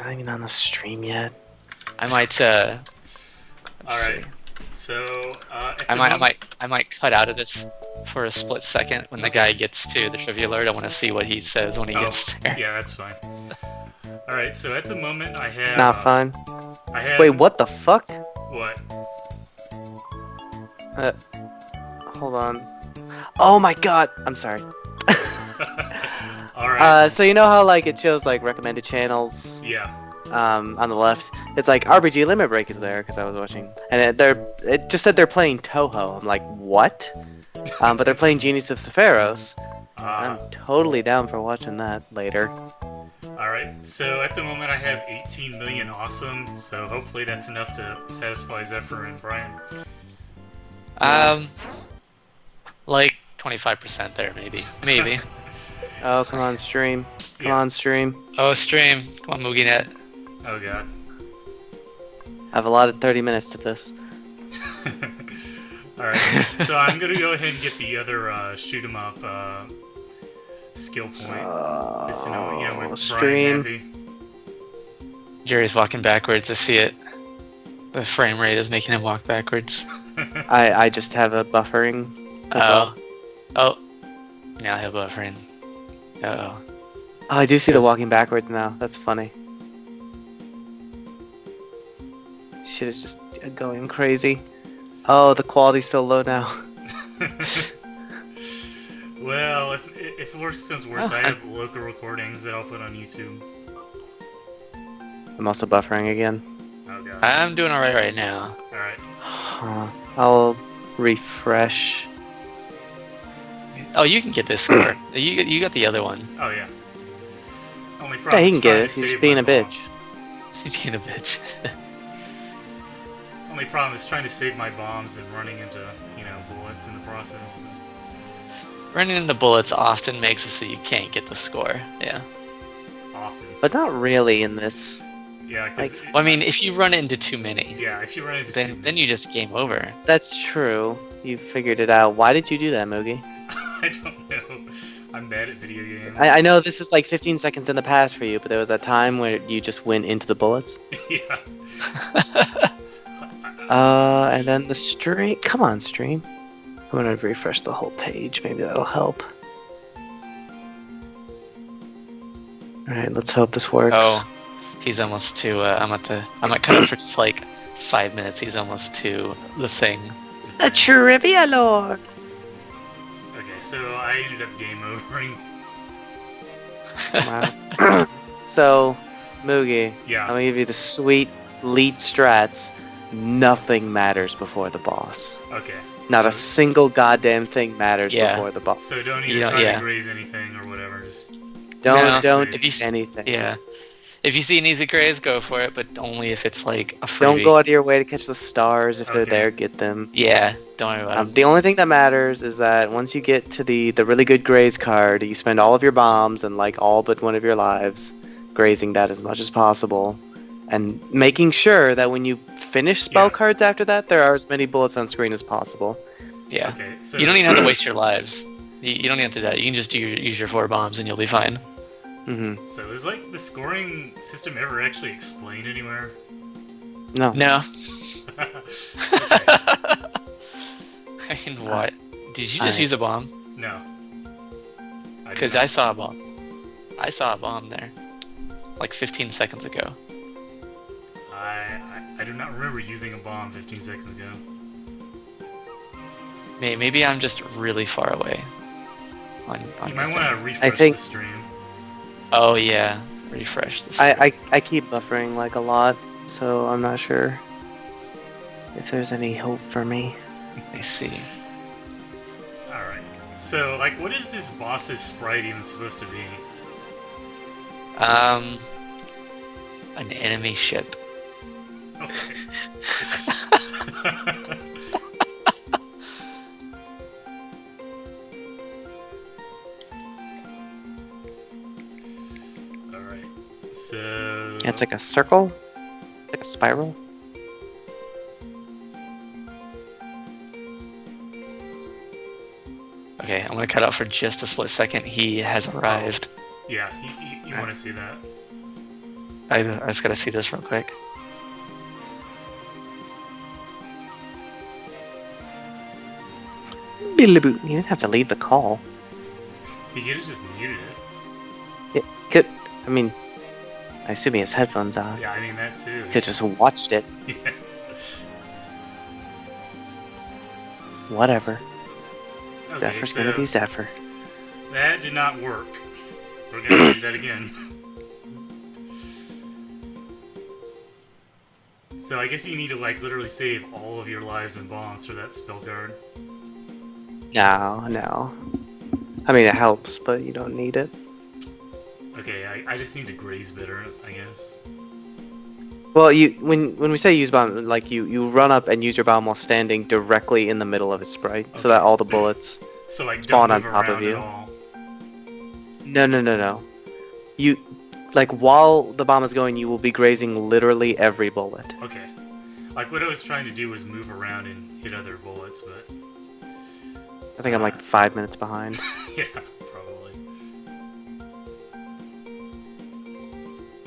not even on the stream yet. I might. All right. So I might cut out of this for a split second when the guy gets to the trivia alert. I want to see what he says when he gets there. Yeah, that's fine. All right. So at the moment, I have. It's not fun. I have. Wait, what the fuck? What? Hold on. Oh my god! I'm sorry. All right. So you know how like it shows like recommended channels Yeah. on the left? It's like RBG Limit Break is there because I was watching, and it just said they're playing Toho. I'm like, what? But they're playing Genius of Sephiroth. I'm totally down for watching that later. All right. So at the moment, I have 18 million awesome. So hopefully that's enough to satisfy Zephyr and Brian. Like 25% there, maybe. Oh, come on, stream. Come on, stream. Oh, stream. Come on, MoogieNet. Oh god. I've allotted 30 minutes to this. All right. So I'm gonna go ahead and get the other shoot 'em up skill point. Just, with Brian stream. happy. Jerry's walking backwards. I see it. The frame rate is making him walk backwards. I just have a buffering. Oh. Now I have buffering. Uh-oh. Oh, I do see the walking backwards now. That's funny. Shit is just going crazy. Oh, the quality's so low now. Well, if worse comes worse, I have local recordings that I'll put on YouTube. I'm also buffering again. Oh god. I'm doing alright right now. Alright. I'll refresh. Oh, you can get this score. You got the other one. Oh yeah. Only Yeah, problem he is can trying get to it. He's save being my a bitch. bomb. Being a bitch. Only problem is trying to save my bombs and running into, bullets in the process. Running into bullets often makes it so you can't get the score. Yeah. Often. But not really in this. Yeah, because... Well, I mean, if you run into too many, yeah, if you run into then you just game over. That's true. You figured it out. Why did you do that, Moogie? I don't know. I'm bad at video games. I know this is like 15 seconds in the past for you, but there was that time where you just went into the bullets. Yeah. And then the stream. Come on, stream. I'm gonna refresh the whole page. Maybe that'll help. Alright, let's hope this works. Oh, he's almost to. I might cut it for just like 5 minutes. He's almost to the thing. The Trivia Lord! Okay, so I ended up game overing. Wow. So, Moogie, Yeah. I'm gonna give you the sweet lead strats. Nothing matters before the boss. Okay. Not a single goddamn thing matters Yeah. before the boss. So don't even try to graze anything or whatever. Just Don't No. do If you anything. Yeah. If you see an easy graze, go for it, but only if it's like a freebie. Don't go out of your way to catch the stars. If they're Okay. there, get them. Yeah, don't worry about it. The only thing that matters is that once you get to the really good graze card, you spend all of your bombs and like all but one of your lives grazing that as much as possible, and making sure that when you finish spell cards after that, there are as many bullets on screen as possible. Yeah. Okay, so You don't even have to waste your lives. You don't even have to die. You can just use your 4 bombs and you'll be fine. Mm-hmm. So is like the scoring system ever actually explained anywhere? No. No. Okay. I mean, what? Did you just use a bomb? No. Because I saw a bomb. I saw a bomb there. Like 15 seconds ago. I do not remember using a bomb 15 seconds ago. Maybe I'm just really far away. On You might your want to thing. refresh think- the stream. Oh yeah, refresh this. I keep buffering like a lot, so I'm not sure if there's any hope for me. I see. Alright. So, like, what is this boss's sprite even supposed to be? An enemy ship. Okay. Alright. So... It's like a circle, like a spiral. Okay, I'm gonna cut out for just a split second. He has arrived. Yeah, you want to see that. I just gotta see this real quick. Billaboo. You didn't have to lead the call. He could have just muted it. It could. I mean, I assume he has headphones on. Yeah, I mean that too. Could just watched it. Yeah. Whatever. Okay, Zephyr's so gonna be Zephyr. that did not work. We're gonna do that again. So I guess you need to like literally save all of your lives and bombs for that spell card. No. I mean, it helps, but you don't need it. Okay, I just need to graze bitter, I guess. Well, when we say use bomb, like you run up and use your bomb while standing directly in the middle of its sprite, so that all the bullets So like spawn don't on move top around of you. at all. No. You, like, while the bomb is going, you will be grazing literally every bullet. Okay. Like what I was trying to do was move around and hit other bullets, but I think I'm like 5 minutes behind. yeah, probably.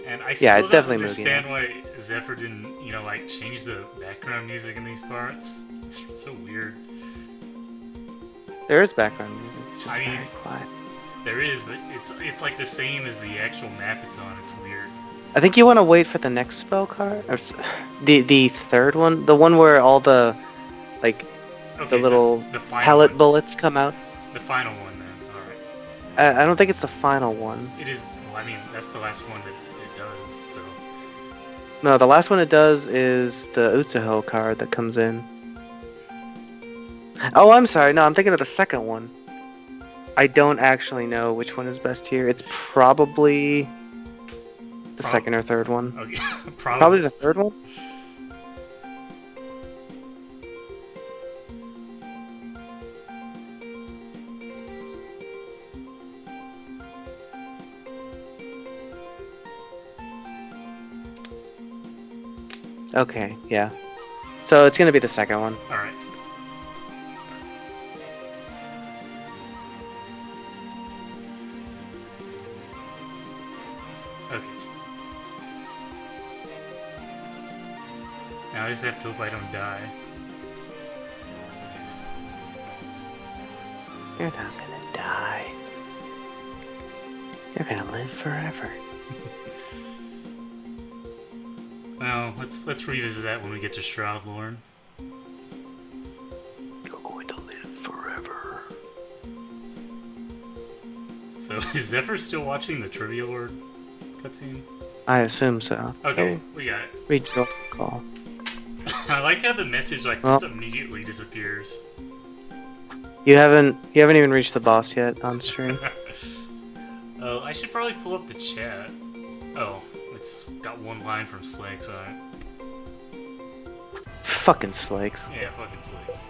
And I Yeah, still it's don't definitely moving understand why Zephyr didn't, like change the background music in these parts. It's so weird. There is background music. It's just I mean- very quiet. There is, but it's like the same as the actual map it's on. It's weird. I think you want to wait for the next spell card, or the third one, the one where all the like Okay, the little so the final pellet one, bullets come out. the final one then. All right. I don't think it's the final one. It is. Well, I mean, that's the last one that it does. So No, the last one it does is the Utsuho card that comes in. Oh, I'm sorry. No, I'm thinking of the second one. I don't actually know which one is best here. It's probably the second or third one. okay, Probably the third one. Okay, yeah. So it's gonna be the second one. All right. Okay. Now I just have to hope I don't die. You're not gonna die. You're gonna live forever. Well, let's revisit that when we get to Shroud Lorn. You're going to live forever. So is Zephyr still watching the Trivia Lord cutscene? I assume so. Okay, Oh, we got it. read the call. I like how the message like Well- just immediately disappears. You haven't even reached the boss yet on stream. Oh, I should probably pull up the chat. Oh, it's got one line from Slake, so Fucking Slakes. yeah, fucking Slakes.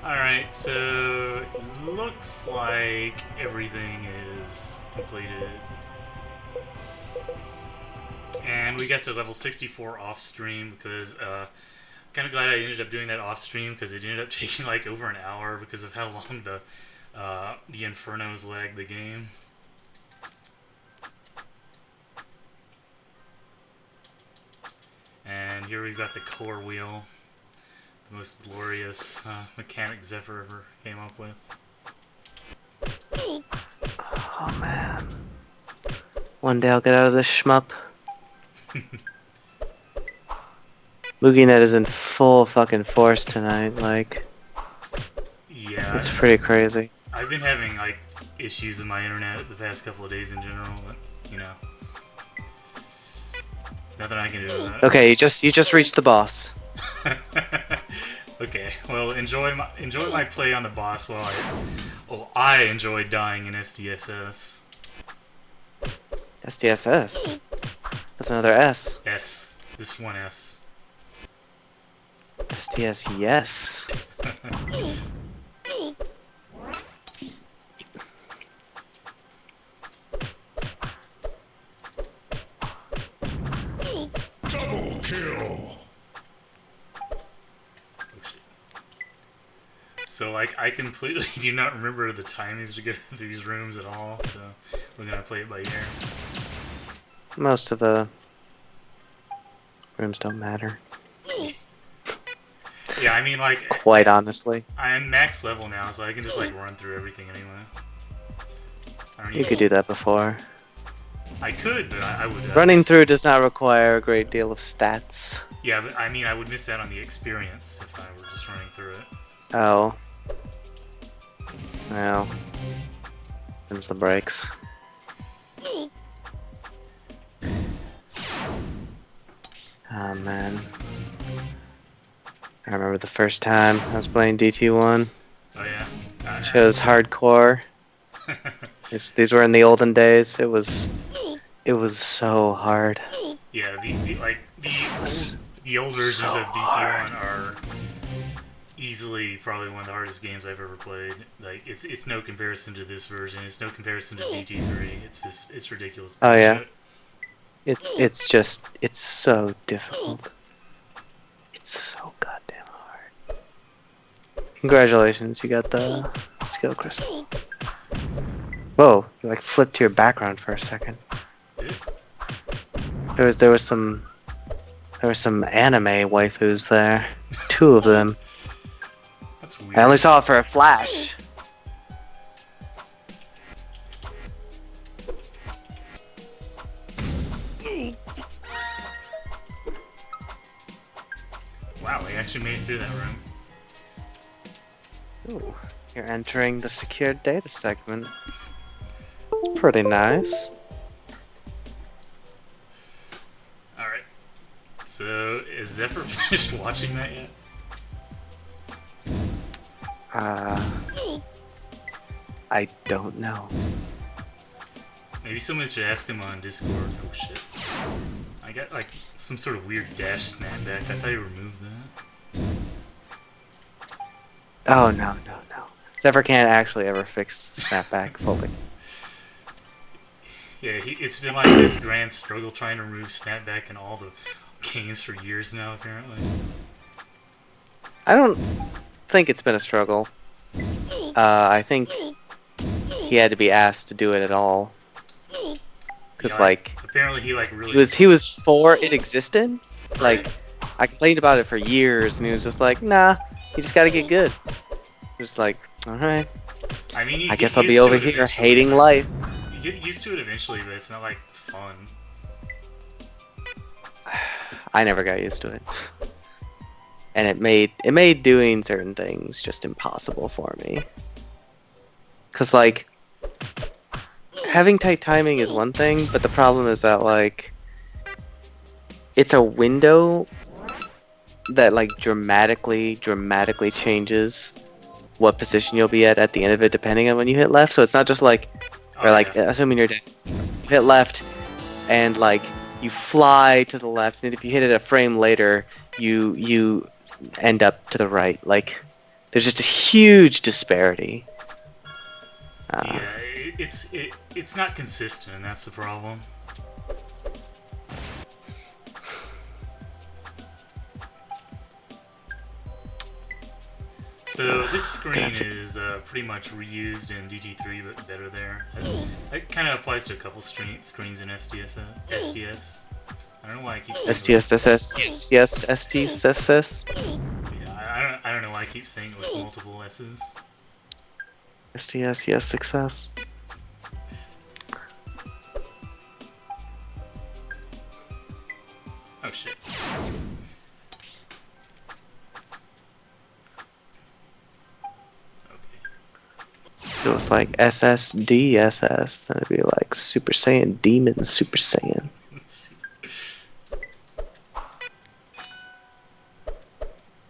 Alright, so looks like everything is completed. And we got to level 64 off stream because kind of glad I ended up doing that off stream because it ended up taking like over an hour because of how long the Infernos lagged the game. And here we've got the core wheel, the most glorious mechanic Zephyr ever came up with. Oh man. One day I'll get out of this shmup. MoogieNet is in full fucking force tonight. Like, Yeah, it's pretty crazy. I've been having like issues with my internet the past couple of days in general, but you know, nothing I can do about it. Okay, you just reached the boss. Okay, well, enjoy my play on the boss while I enjoyed dying in SDSS. SDSS. That's another S. S, this one S. SDS, yes. Double kill. Oh, shit. So like I completely do not remember the timings to get through these rooms at all, so we're gonna play it by ear. Most of the Rooms don't matter. Yeah, I mean, like, Quite honestly. I'm max level now, so I can just, like, run through everything anyway. I don't You even- could do that before. I could, but I would... Running through does not require a great deal of stats. Yeah, but I mean, I would miss out on the experience if I were just running through it. Oh. Well. There's the brakes. Oh man. I remember the first time I was playing DT1. Oh, yeah? Chose hardcore. These were in the olden days. It was so hard. Yeah, the old versions So of DT1 are easily probably one of the hardest games I've ever played. Like, it's no comparison to this version. It's no comparison to DT3. It's ridiculous. Oh, yeah. bullshit. It's so difficult. It's so goddamn hard. Congratulations, you got the skill crystal. Whoa, you like flipped to your background for a second. Did it? There was some anime waifus there. 2 of them. That's weird. I only saw it for a flash. Wow, we actually made it through that room. Ooh, you're entering the secured data segment. It's pretty nice. Alright. So, is Zephyr finished watching that yet? I don't know. Maybe someone should ask him on Discord. Oh shit. I got like some sort of weird dash snapback. I thought he removed that. Oh no. Zephyr can't actually ever fix snapback fully. Yeah, it's been like this grand struggle trying to remove snapback in all the games for years now, apparently. I don't think it's been a struggle. I think he had to be asked to do it at all. Cause Yeah, like apparently he like really he was for it existed. Like I complained about it for years, and he was just like, nah, you just gotta get good. Just like, all right, I mean, you I get guess I'll be used to over it here eventually. hating life. You get used to it eventually, but it's not like fun. I never got used to it, and it made doing certain things just impossible for me. Cause like having tight timing is one thing, but the problem is that like it's a window that like dramatically changes what position you'll be at the end of it, depending on when you hit left. So it's not just like, or Oh, like yeah. assuming you're dead, you hit left, and like you fly to the left, and if you hit it a frame later, you end up to the right. Like there's just a huge disparity. Yeah, it's not consistent, and that's the problem. So this screen is pretty much reused in DT3, but better there. That kind of applies to a couple screens in SDS. I don't know why I keep saying STSSS, yes, STSSS, Yeah, I don't know why I keep saying it with multiple S's. STS, yes, success. Oh shit. If it was like SSDSS, then it'd be like Super Saiyan Demon Super Saiyan. Let's see.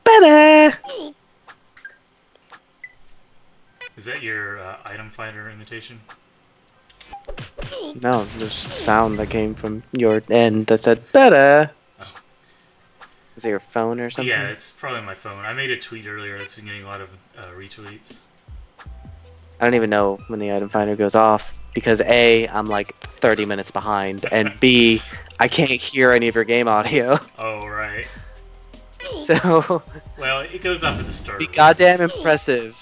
Better! Is that your item fighter imitation? No, there's just a sound that came from your end that said better. Oh. Is it your phone or something? Yeah, it's probably my phone. I made a tweet earlier that's been getting a lot of retweets. I don't even know when the item finder goes off because A, I'm like 30 minutes behind, and B, I can't hear any of your game audio. Oh, right. So, Well, it goes off at the start. be of goddamn this. impressive.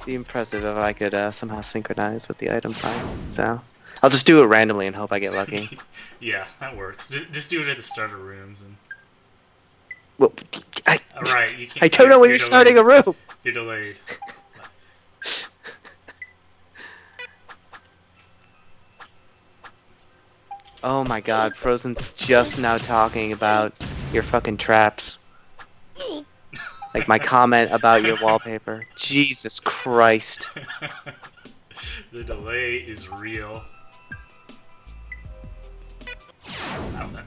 Be impressive if I could somehow synchronize with the item finder. So, I'll just do it randomly and hope I get lucky. Yeah, that works. Just do it at the starter rooms. And... Well, I Alright, you can't. I don't know when you're starting a room. You're delayed. Oh my god, Frozen's just now talking about your fucking traps. Like my comment about your wallpaper. Jesus Christ. The delay is real. Oh, that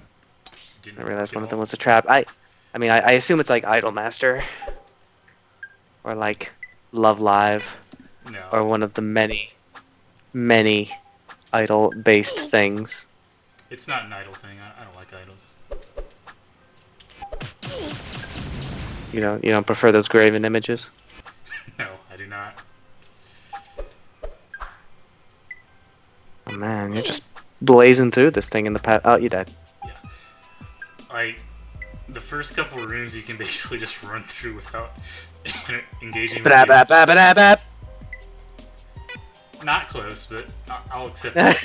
didn't I realized work one at of them all. was a trap. I mean, I assume it's like Idolmaster. Or like Love Live. No. Or one of the many, many idol-based things. It's not an idol thing. I don't like idols. You don't prefer those graven images? No, I do not. Oh man, you're just blazing through this thing in the past. Oh, you died. Yeah. Like, the first couple rooms you can basically just run through without engaging with Ba ba ba ba ba. Not close, but I'll accept it.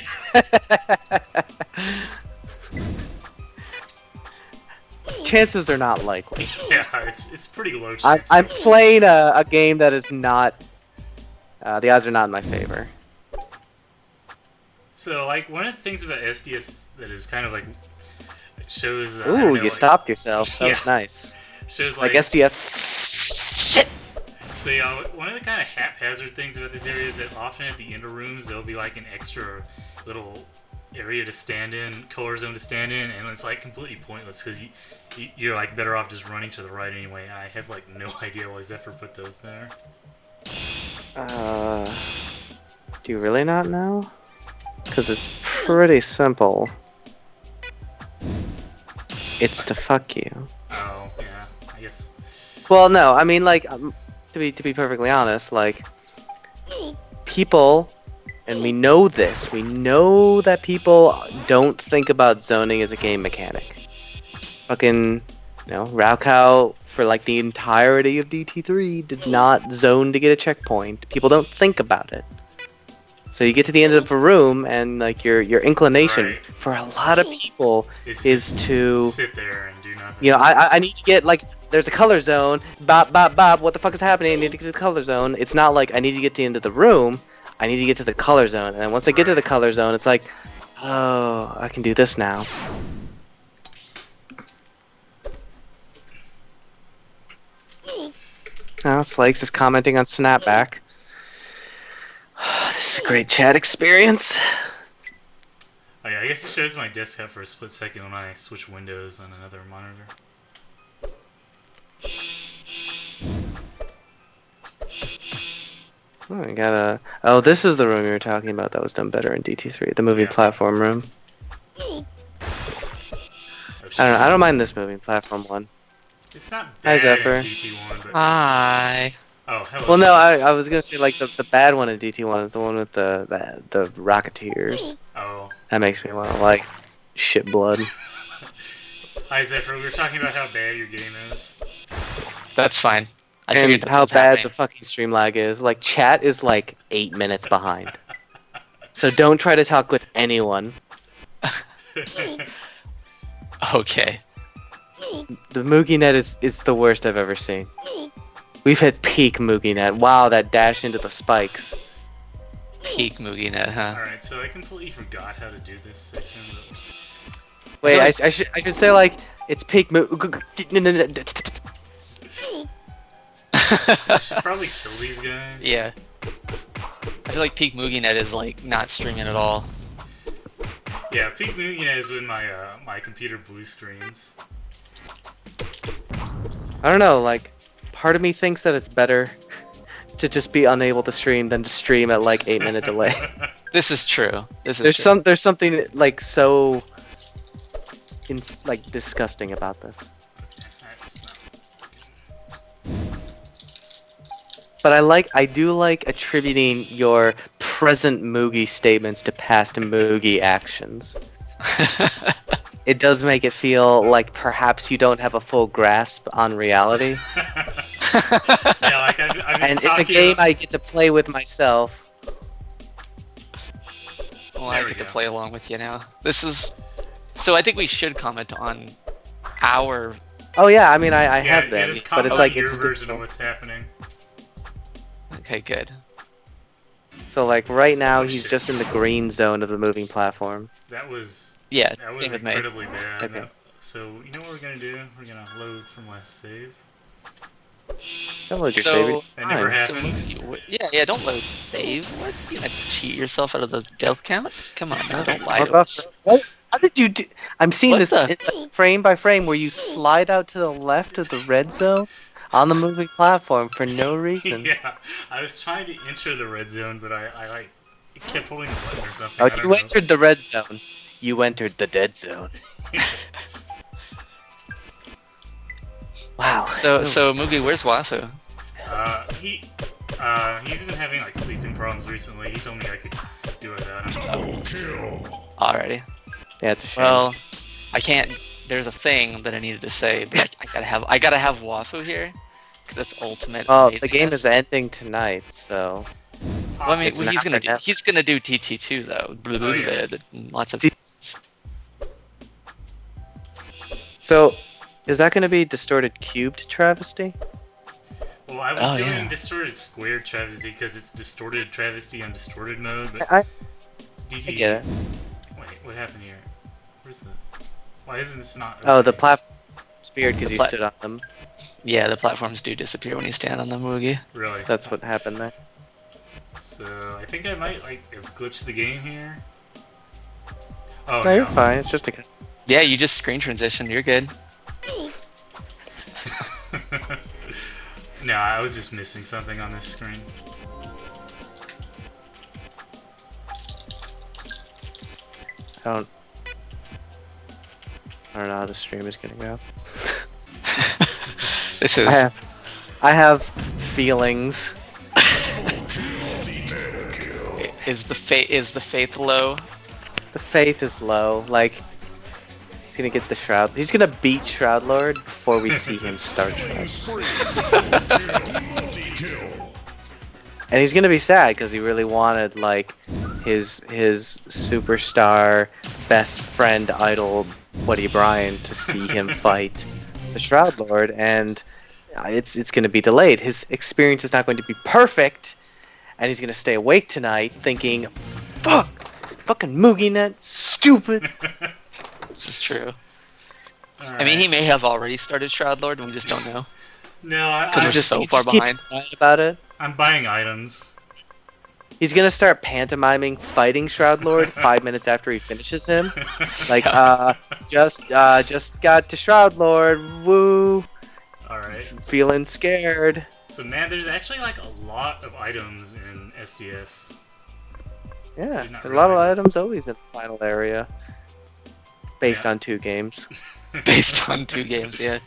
Chances are not likely. Yeah, it's pretty low chance. I'm playing a game that is not. The odds are not in my favor. So, like, one of the things about SDS that is kind of like it shows. I Ooh, don't know, you like, stopped yourself. That was Yeah. nice. Shows Like like. SDS. Shit. So, yeah, one of the kind of haphazard things about this area is that often at the end of rooms there'll be like an extra little area to stand in, color zone to stand in, and it's like completely pointless because you're like better off just running to the right anyway. I have like no idea why Zephyr put those there. Do you really not know? Because it's pretty simple. It's to fuck you. Oh, yeah, I guess. Well, no, I mean, like, to be perfectly honest, like, people, and we know this, we know that people don't think about zoning as a game mechanic. Fucking, Raukau, for like the entirety of DT3, did not zone to get a checkpoint. People don't think about it. So you get to the end of a room, and like your inclination Right. for a lot of people It's is just to, sit there and do nothing. I need to get like. There's a color zone. Bop, bop, bop. What the fuck is happening? I need to get to the color zone. It's not like I need to get to the end of the room. I need to get to the color zone. And then once I get to the color zone, it's like, oh, I can do this now. Now, Slakes is commenting on Snapback. This is a great chat experience. Oh, yeah, I guess it shows my desktop for a split second when I switch windows on another monitor. Oh, I got a. Oh, this is the room you were talking about that was done better in DT3, the moving Yeah. platform room. Oh, I don't mind this moving platform one. It's not Hi, bad Zephyr. in DT1, but... Hi. Oh, hello. Well, no, Zephyr. I was gonna say like the bad one in DT1 is the one with the Rocketeers. Oh. That makes me want to like shit blood. Hi, Zephyr. We were talking about how bad your game is. That's fine. I figured And that's how what's bad happening. the fucking stream lag is. Like chat is like 8 minutes behind. So don't try to talk with anyone. Okay. The MoogieNet is the worst I've ever seen. We've hit peak MoogieNet. Wow, that dash into the spikes. Peak MoogieNet, huh? Alright, so I completely forgot how to do this section. Wait, I I should say like it's peak I should probably kill these guys. Yeah. I feel like peak MoogieNet is like not streaming at all. Yeah, peak moving is when my my computer blue screens. I don't know, like part of me thinks that it's better to just be unable to stream than to stream at like 8-minute delay. This is true. This is true. There's something like so like disgusting about this. That's not... But I do like attributing your present Moogie statements to past Moogie actions. It does make it feel like perhaps you don't have a full grasp on reality. Yeah, like I'm just And it's a talking game about... I get to play with myself. Well, I I we get to go. play along with you now. This is. So I think we should comment on our. Oh yeah, I mean I Yeah, have yeah, been, just but comment it's on like your it's version of difficult. what's happening. Okay, good. So like right now Oh, he's shit. just in the green zone of the moving platform. That was Yeah, that same was with me. incredibly bad. Okay. So you know what we're gonna do? We're gonna load from last save. Don't load your So- save. That never Fine. So, happens. yeah, don't load Dave. What? You gonna cheat yourself out of those death count? Come on, now, don't lie What to about- us. what? How did you do? I'm seeing What this the- frame by frame where you slide out to the left of the red zone on the moving platform for no reason. Yeah, I was trying to enter the red zone, but I like kept holding the button or something. Oh, I don't you know. entered the red zone. You entered the dead zone. Wow. So Mugi, where's Wafu? He's been having like sleeping problems recently. He told me I could do it without him. Double kill. Alrighty. Yeah, it's a shame. Well, I can't. There's a thing that I needed to say, but I gotta have Wafu here, because that's ultimate. well, the game amazingness. is ending tonight, so Well, I mean, It's he's not gonna do. enough. He's gonna do TT2 though. Oh, yeah. Lots of. so is that going to be distorted cubed travesty? Well, I was Oh, doing yeah. distorted square travesty because it's distorted travesty on distorted mode, but I DT. get it. Wait, what happened here? Where's the? Why isn't this not? Oh, the okay? platform disappeared because you plat- stood on them. Yeah, the platforms do disappear when you stand on the Mugi. Really? That's what happened there. So I think I might like have glitched the game here. Oh No, you're fine. It's just a. Yeah, you just screen transition. You're good. No, I was just missing something on this screen. I don't know how the stream is gonna go. This is. I have feelings. Is the faith low? The faith is low. Like he's gonna get the shroud. He's gonna beat Shroud Lord before we see him start Shroud. Multi-kill. And he's gonna be sad because he really wanted like his superstar best friend idol Woody Bryan to see him fight the Shroud Lord, and it's gonna be delayed. His experience is not going to be perfect, and he's gonna stay awake tonight thinking, fucking MugiNet, stupid. This is true. Alright. I mean, he may have already started Shroud Lord, and we just don't know. No, Because we're just so He far just keeps behind. quiet about it. I'm buying items. He's gonna start pantomiming fighting Shroud Lord 5 minutes after he finishes him. Like, just got to Shroud Lord, woo, Alright. feeling scared. So man, there's actually like a lot of items in SDS. Yeah, Did not there's a lot of realize it. items always in the final area. Based Yeah. on 2 games. Based on 2 games, yeah.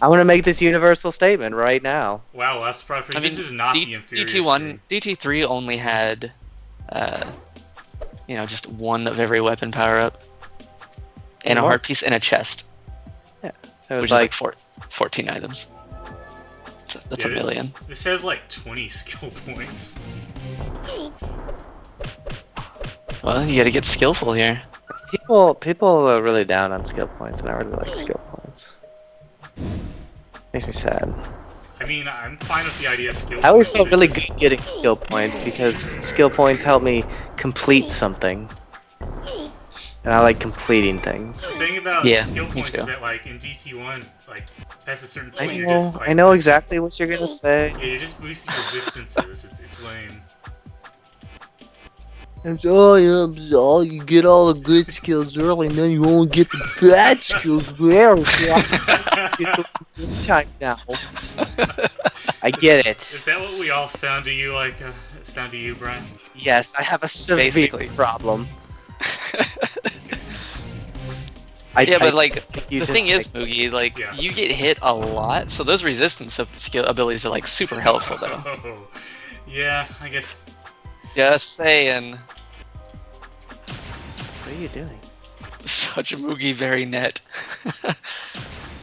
I want to make this universal statement right now. Wow, last property. I mean, This is not the inferior. DT1, DT3 only had, just one of every weapon power up, and a What? heart piece and a chest, It which was is like like, 14 items. That's Yeah, a million. This has like 20 skill points. Well, you gotta get skillful here. people are really down on skill points, and I really like skill points. Makes me sad. I mean, I'm fine with the idea of skill I always points. felt really This is- good getting skill points because skill points help me complete something. And I like completing things. The thing about Yeah, skill me points too. is that, like, in DT1, like, past a certain I point, you're know, just, like, I know exactly what you're gonna say. Yeah, you're just boosting resistances. It's lame. Oh yeah, oh, you get all the good skills early, and then you won't get the bad skills later. Time now. I get Is it. that what we all sound to you like? Sound to you, Brian? Yes, I have a severe Basically. problem. Yeah, but like you the just thing is, like- Moogie, like Yeah. you get hit a lot, so those resistance skill abilities are like super helpful though. Oh, yeah, I guess. Just saying. What are you doing? Such a Moogie very net.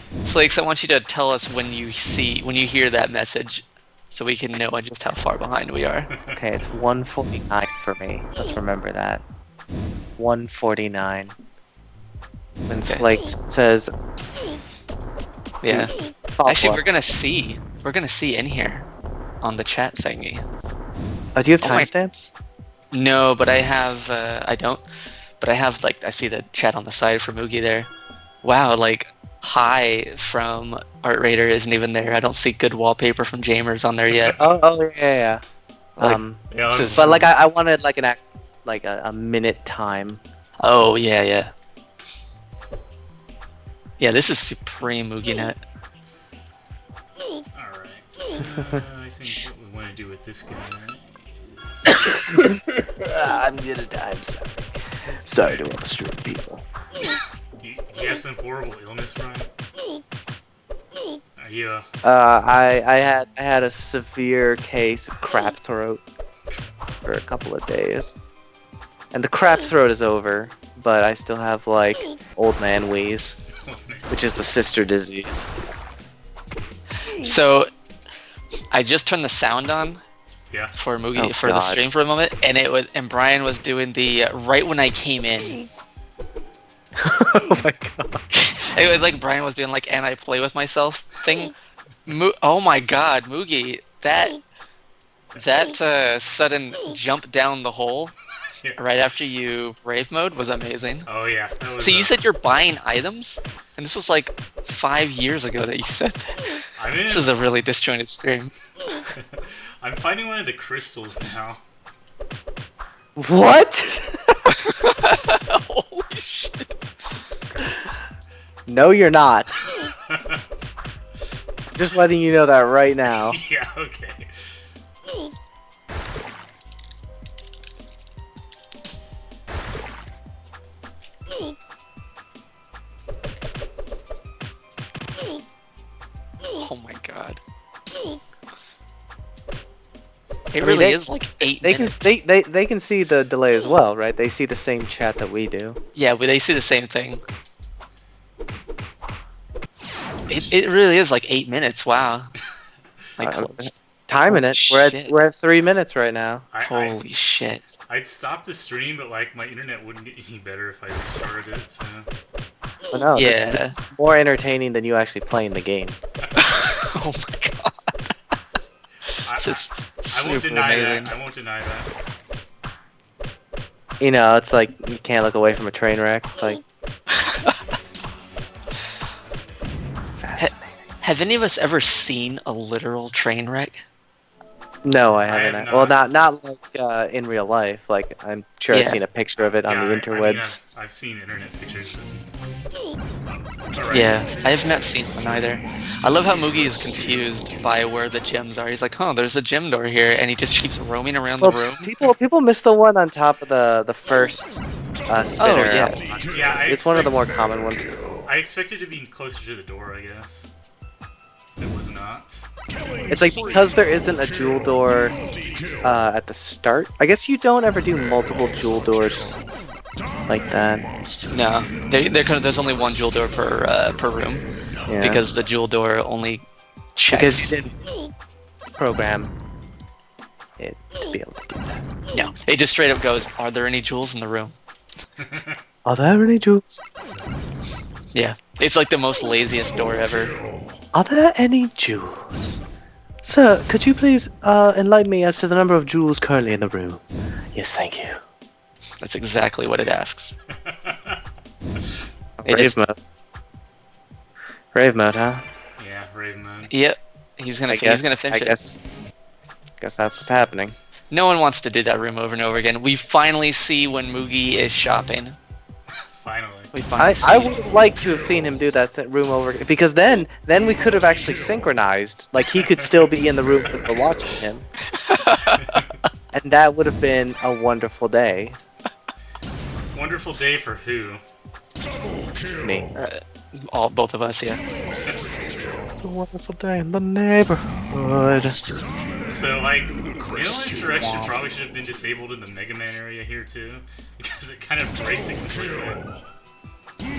Slakes, I want you to tell us when you hear that message, so we can know just how far behind we are. Okay, it's 1:49 for me. Let's remember that. 149. When Okay. Slate says, Yeah. "Pop Actually, up." we're gonna see. We're gonna see in here, on the chat thingy. Oh, do you have Oh my- timestamps? No, but I have. I don't. But I have like I see the chat on the side for Moogie there. Wow, like hi from Art Raider isn't even there. I don't see good wallpaper from Jamers on there yet. Oh, yeah. Like, Yeah, This is- But like I wanted like a minute time. Oh yeah, yeah. Yeah, this is supreme MoogieNet. Alright, so I think what we want to do with this guy I'm gonna die. I'm sorry. Sorry to all the stream people. you have some horrible illness, Brian? Are you, I had a severe case of crap throat for a couple of days, and the crap throat is over, but I still have like old man wheeze, oh, man. which is the sister disease. So I just turned the sound on Yeah. for Moogie Oh, for the God. stream for a moment, and Brian was doing the right when I came in. Oh my god. It was like Brian was doing like and I play with myself thing. Oh my god, Moogie, that sudden jump down the hole Yeah. right after you brave mode was amazing. Oh, yeah. That was, So you said you're buying items, and this was like 5 years ago that you said that. I'm in. This is a really disjointed stream. I'm finding one of the crystals now. What? Holy shit. No, you're not. Just letting you know that right now. Yeah, okay. Oh my god. It mean, really they- is like 8 They can minutes. they can see the delay as well, right? They see the same chat that we do. Yeah, but they see the same thing. It really is like 8 minutes. Wow. Like Uh, close. Timing Holy it. shit. We're at 3 minutes right now. Holy shit. I'd stop the stream, but like my internet wouldn't get any better if I restarted it. So Oh, no, Yeah. this is more entertaining than you actually playing the game. Oh my god. I, This is I won't super deny amazing. that. I won't deny that. You know, it's like you can't look away from a train wreck. It's like fascinating. Have any of us ever seen a literal train wreck? No, I have haven't. not. Well, not like in real life. Like I'm sure Yeah. I've seen a picture of it on the Yeah, interwebs. I've seen internet pictures. Alright. Yeah, I have not seen one either. I love how Moogie is confused by where the gems are. He's like, "Oh, there's a gem door here," and he just keeps roaming around the room. People miss the one on top of the first spinner. yeah. Yeah, It's one of the more common ones. I expected to be closer to the door, I guess. It was not. It's like because there isn't a jewel door at the start. I guess you don't ever do multiple jewel doors like that. No, there's only one jewel door per room Yeah. because the jewel door only checks. Because you didn't program it to be able to do that. No, it just straight up goes, "Are there any jewels in the room?" Are there any jewels? Yeah, it's like the most laziest door ever. Are there any jewels? Sir, could you please enlighten me as to the number of jewels currently in the room? Yes, thank you. That's exactly what it asks. It Rave just- mode. Rave mode, huh? Yeah, Raven mode. Yep, he's gonna finish I it. guess that's what's happening. No one wants to do that room over and over again. We finally see when Moogie is shopping. Finally. We finally see I it. would have liked to have seen him do that room over because then we could have actually synchronized. Like he could still be in the room with we're watching him, and that would have been a wonderful day. Wonderful day for who? Me. Both of us, yeah. It's a wonderful day in the neighborhood. So, like, Mail Insurrection probably should have been disabled in the Mega Man area here, too. Because it kind of breaks it completely.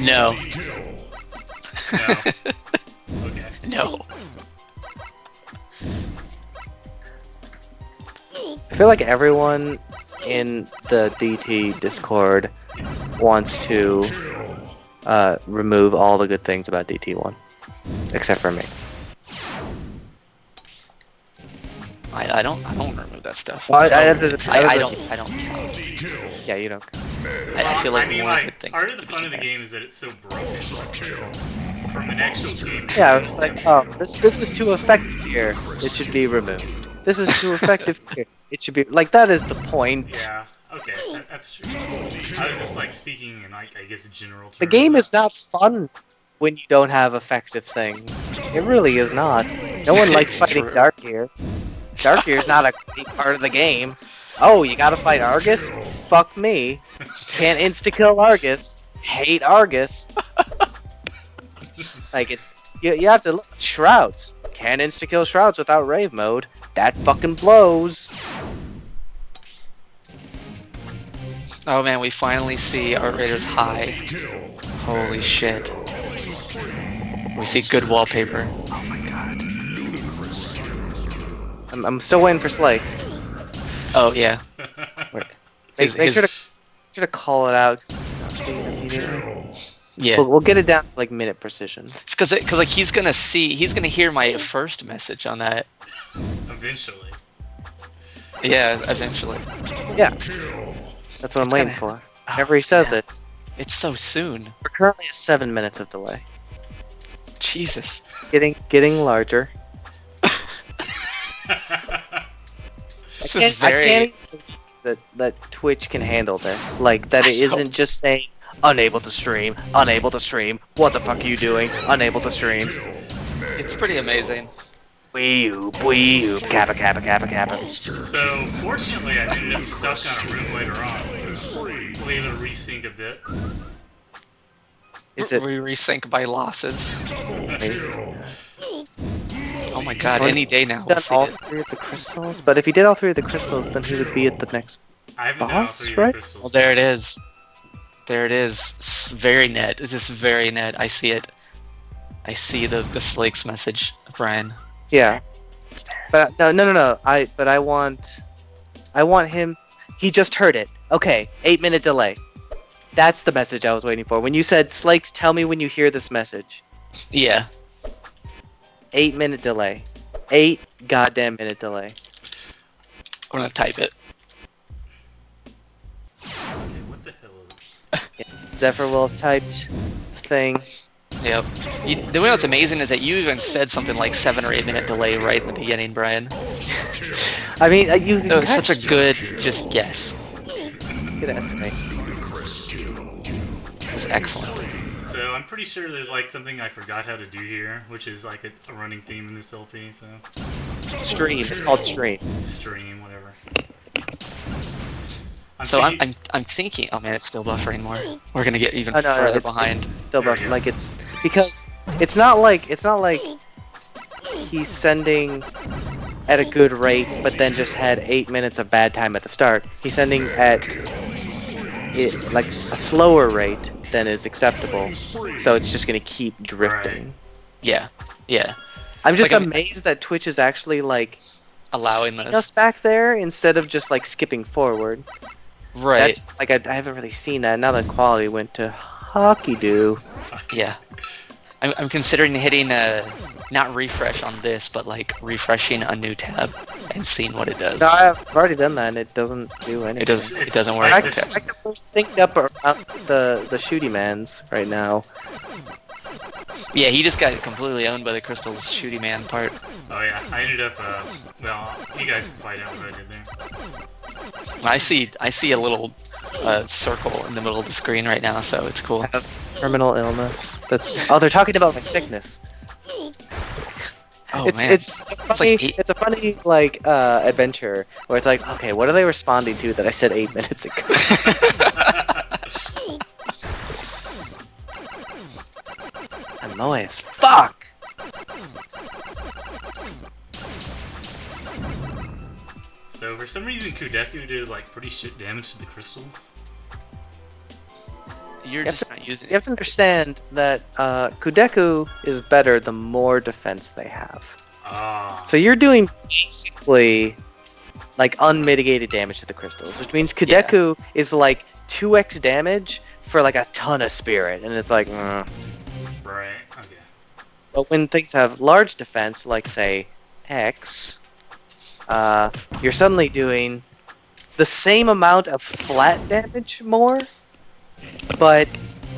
No. No. Okay. No. I feel like everyone in the DT Discord wants to remove all the good things about DT1, except for me. I don't remove that stuff. Well, I don't count. Yeah, you don't. I feel like I mean, more like, good things. part of the fun of the game is that it's so broken. From an actual game. Yeah, it's like, oh, this is too effective here. It should be removed. This is too effective here. It should be like that is the point. Yeah. Okay, that's true. I was just like speaking in like I guess general terms. The game is not fun when you don't have effective things. It really is not. No one likes It's fighting true. Darkgear. Darkgear is not a great part of the game. Oh, you gotta fight Argus? Fuck me. Can't insta-kill Argus. Hate Argus. Like, it's you have to look. Shrouds. Can't insta-kill Shrouds without Rave mode. That fucking blows. Oh man, we finally see Art Raiders high. Holy shit. We see good wallpaper. Oh my god. I'm still waiting for Slakes. Oh yeah. Make His- sure his- to call it out. 'Cause I'll see it immediately. Yeah. We'll get it down to like minute precision. It's cause like he's gonna hear my first message on that. Eventually. Yeah, eventually. Yeah. That's what I'm It's waiting kinda- for. Oh, Whenever he says yeah. it. It's so soon. We're currently at 7 minutes of delay. Jesus. Getting larger. This I is very. can't even believe that Twitch can handle this. Like that it I know. isn't just saying unable to stream, what the fuck are you doing? Unable to stream. It's pretty amazing. Wee oop, kappa kappa kappa kappa. So fortunately, I ended up stuck on a room later on, so we'll be able to resync a bit. Is it We resync by losses. Oh my god, any day now. He's We'll done see all it. 3 of the crystals? But if he did all 3 of the crystals, then he would be at the next. I haven't done all Boss, 3 right? of the crystals. Well, there it is. There it is. Very net. This is very net. I see it. I see the Slake's message, Brian. Yeah. But no. I want him. He just heard it. Okay, 8-minute delay. That's the message I was waiting for. When you said, Slakes, tell me when you hear this message. Yeah. 8-minute delay. 8 goddamn minute delay. I'm gonna type it. Okay, what the hell is Zephyr will have typed thing. Yep. The way what's amazing is that you even said something like 7 or 8 minute delay right in the beginning, Brian. I mean, you That was such a good just guess. good estimate. It was excellent. So I'm pretty sure there's like something I forgot how to do here, which is like a running theme in this LP, so Stream. It's called stream. stream, whatever. So thinking- I'm thinking. Oh man, it's still buffering more. We're gonna get even Oh, no, further it's behind. still There we buffering. go. Like it's because it's not like he's sending at a good rate, but then just had 8 minutes of bad time at the start. He's sending at like a slower rate than is acceptable, so it's just gonna keep drifting. Yeah. Yeah. I'm just Like, I mean- amazed that Twitch is actually like Allowing seeing this. us back there instead of just like skipping forward. Right. That's, like I haven't really seen that. Now the quality went to hockey doo. Yeah. I'm considering hitting not refresh on this, but like refreshing a new tab and seeing what it does. No, I've already done that, and it doesn't do anything. It doesn't work. like I this- can synced up around the shooty mans right now. Yeah, he just got completely owned by the Crystal's shooty man part. Oh yeah, I ended up. Well, you guys can find out what I did there. I see a little circle in the middle of the screen right now, so it's cool. I have terminal illness. They're talking about my sickness. Oh it's, man. it's a funny, like eight- it's a funny like adventure where it's like, okay, what are they responding to that I said 8 minutes ago? I'm low as fuck. So for some reason, Kudeku does like pretty shit damage to the crystals. You're Yep. just not using You have it. to understand that Kudeku is better the more defense they have. Ah. So you're doing basically like unmitigated damage to the crystals, which means Kudeku is like 2x damage for like a ton of spirit, and it's like, Right. Okay. But when things have large defense, like say X, you're suddenly doing the same amount of flat damage more, but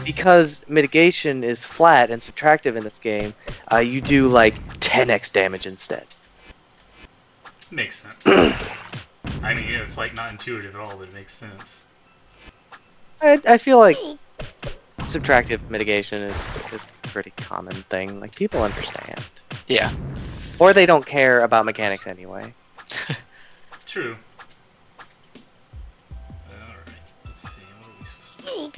because mitigation is flat and subtractive in this game, you do like 10x damage instead. Makes sense. I mean, it's like not intuitive at all, but it makes sense. I feel like subtractive mitigation is a pretty common thing. Like, people understand. Yeah. Or they don't care about mechanics anyway. True. Alright, let's see. What are we supposed to do?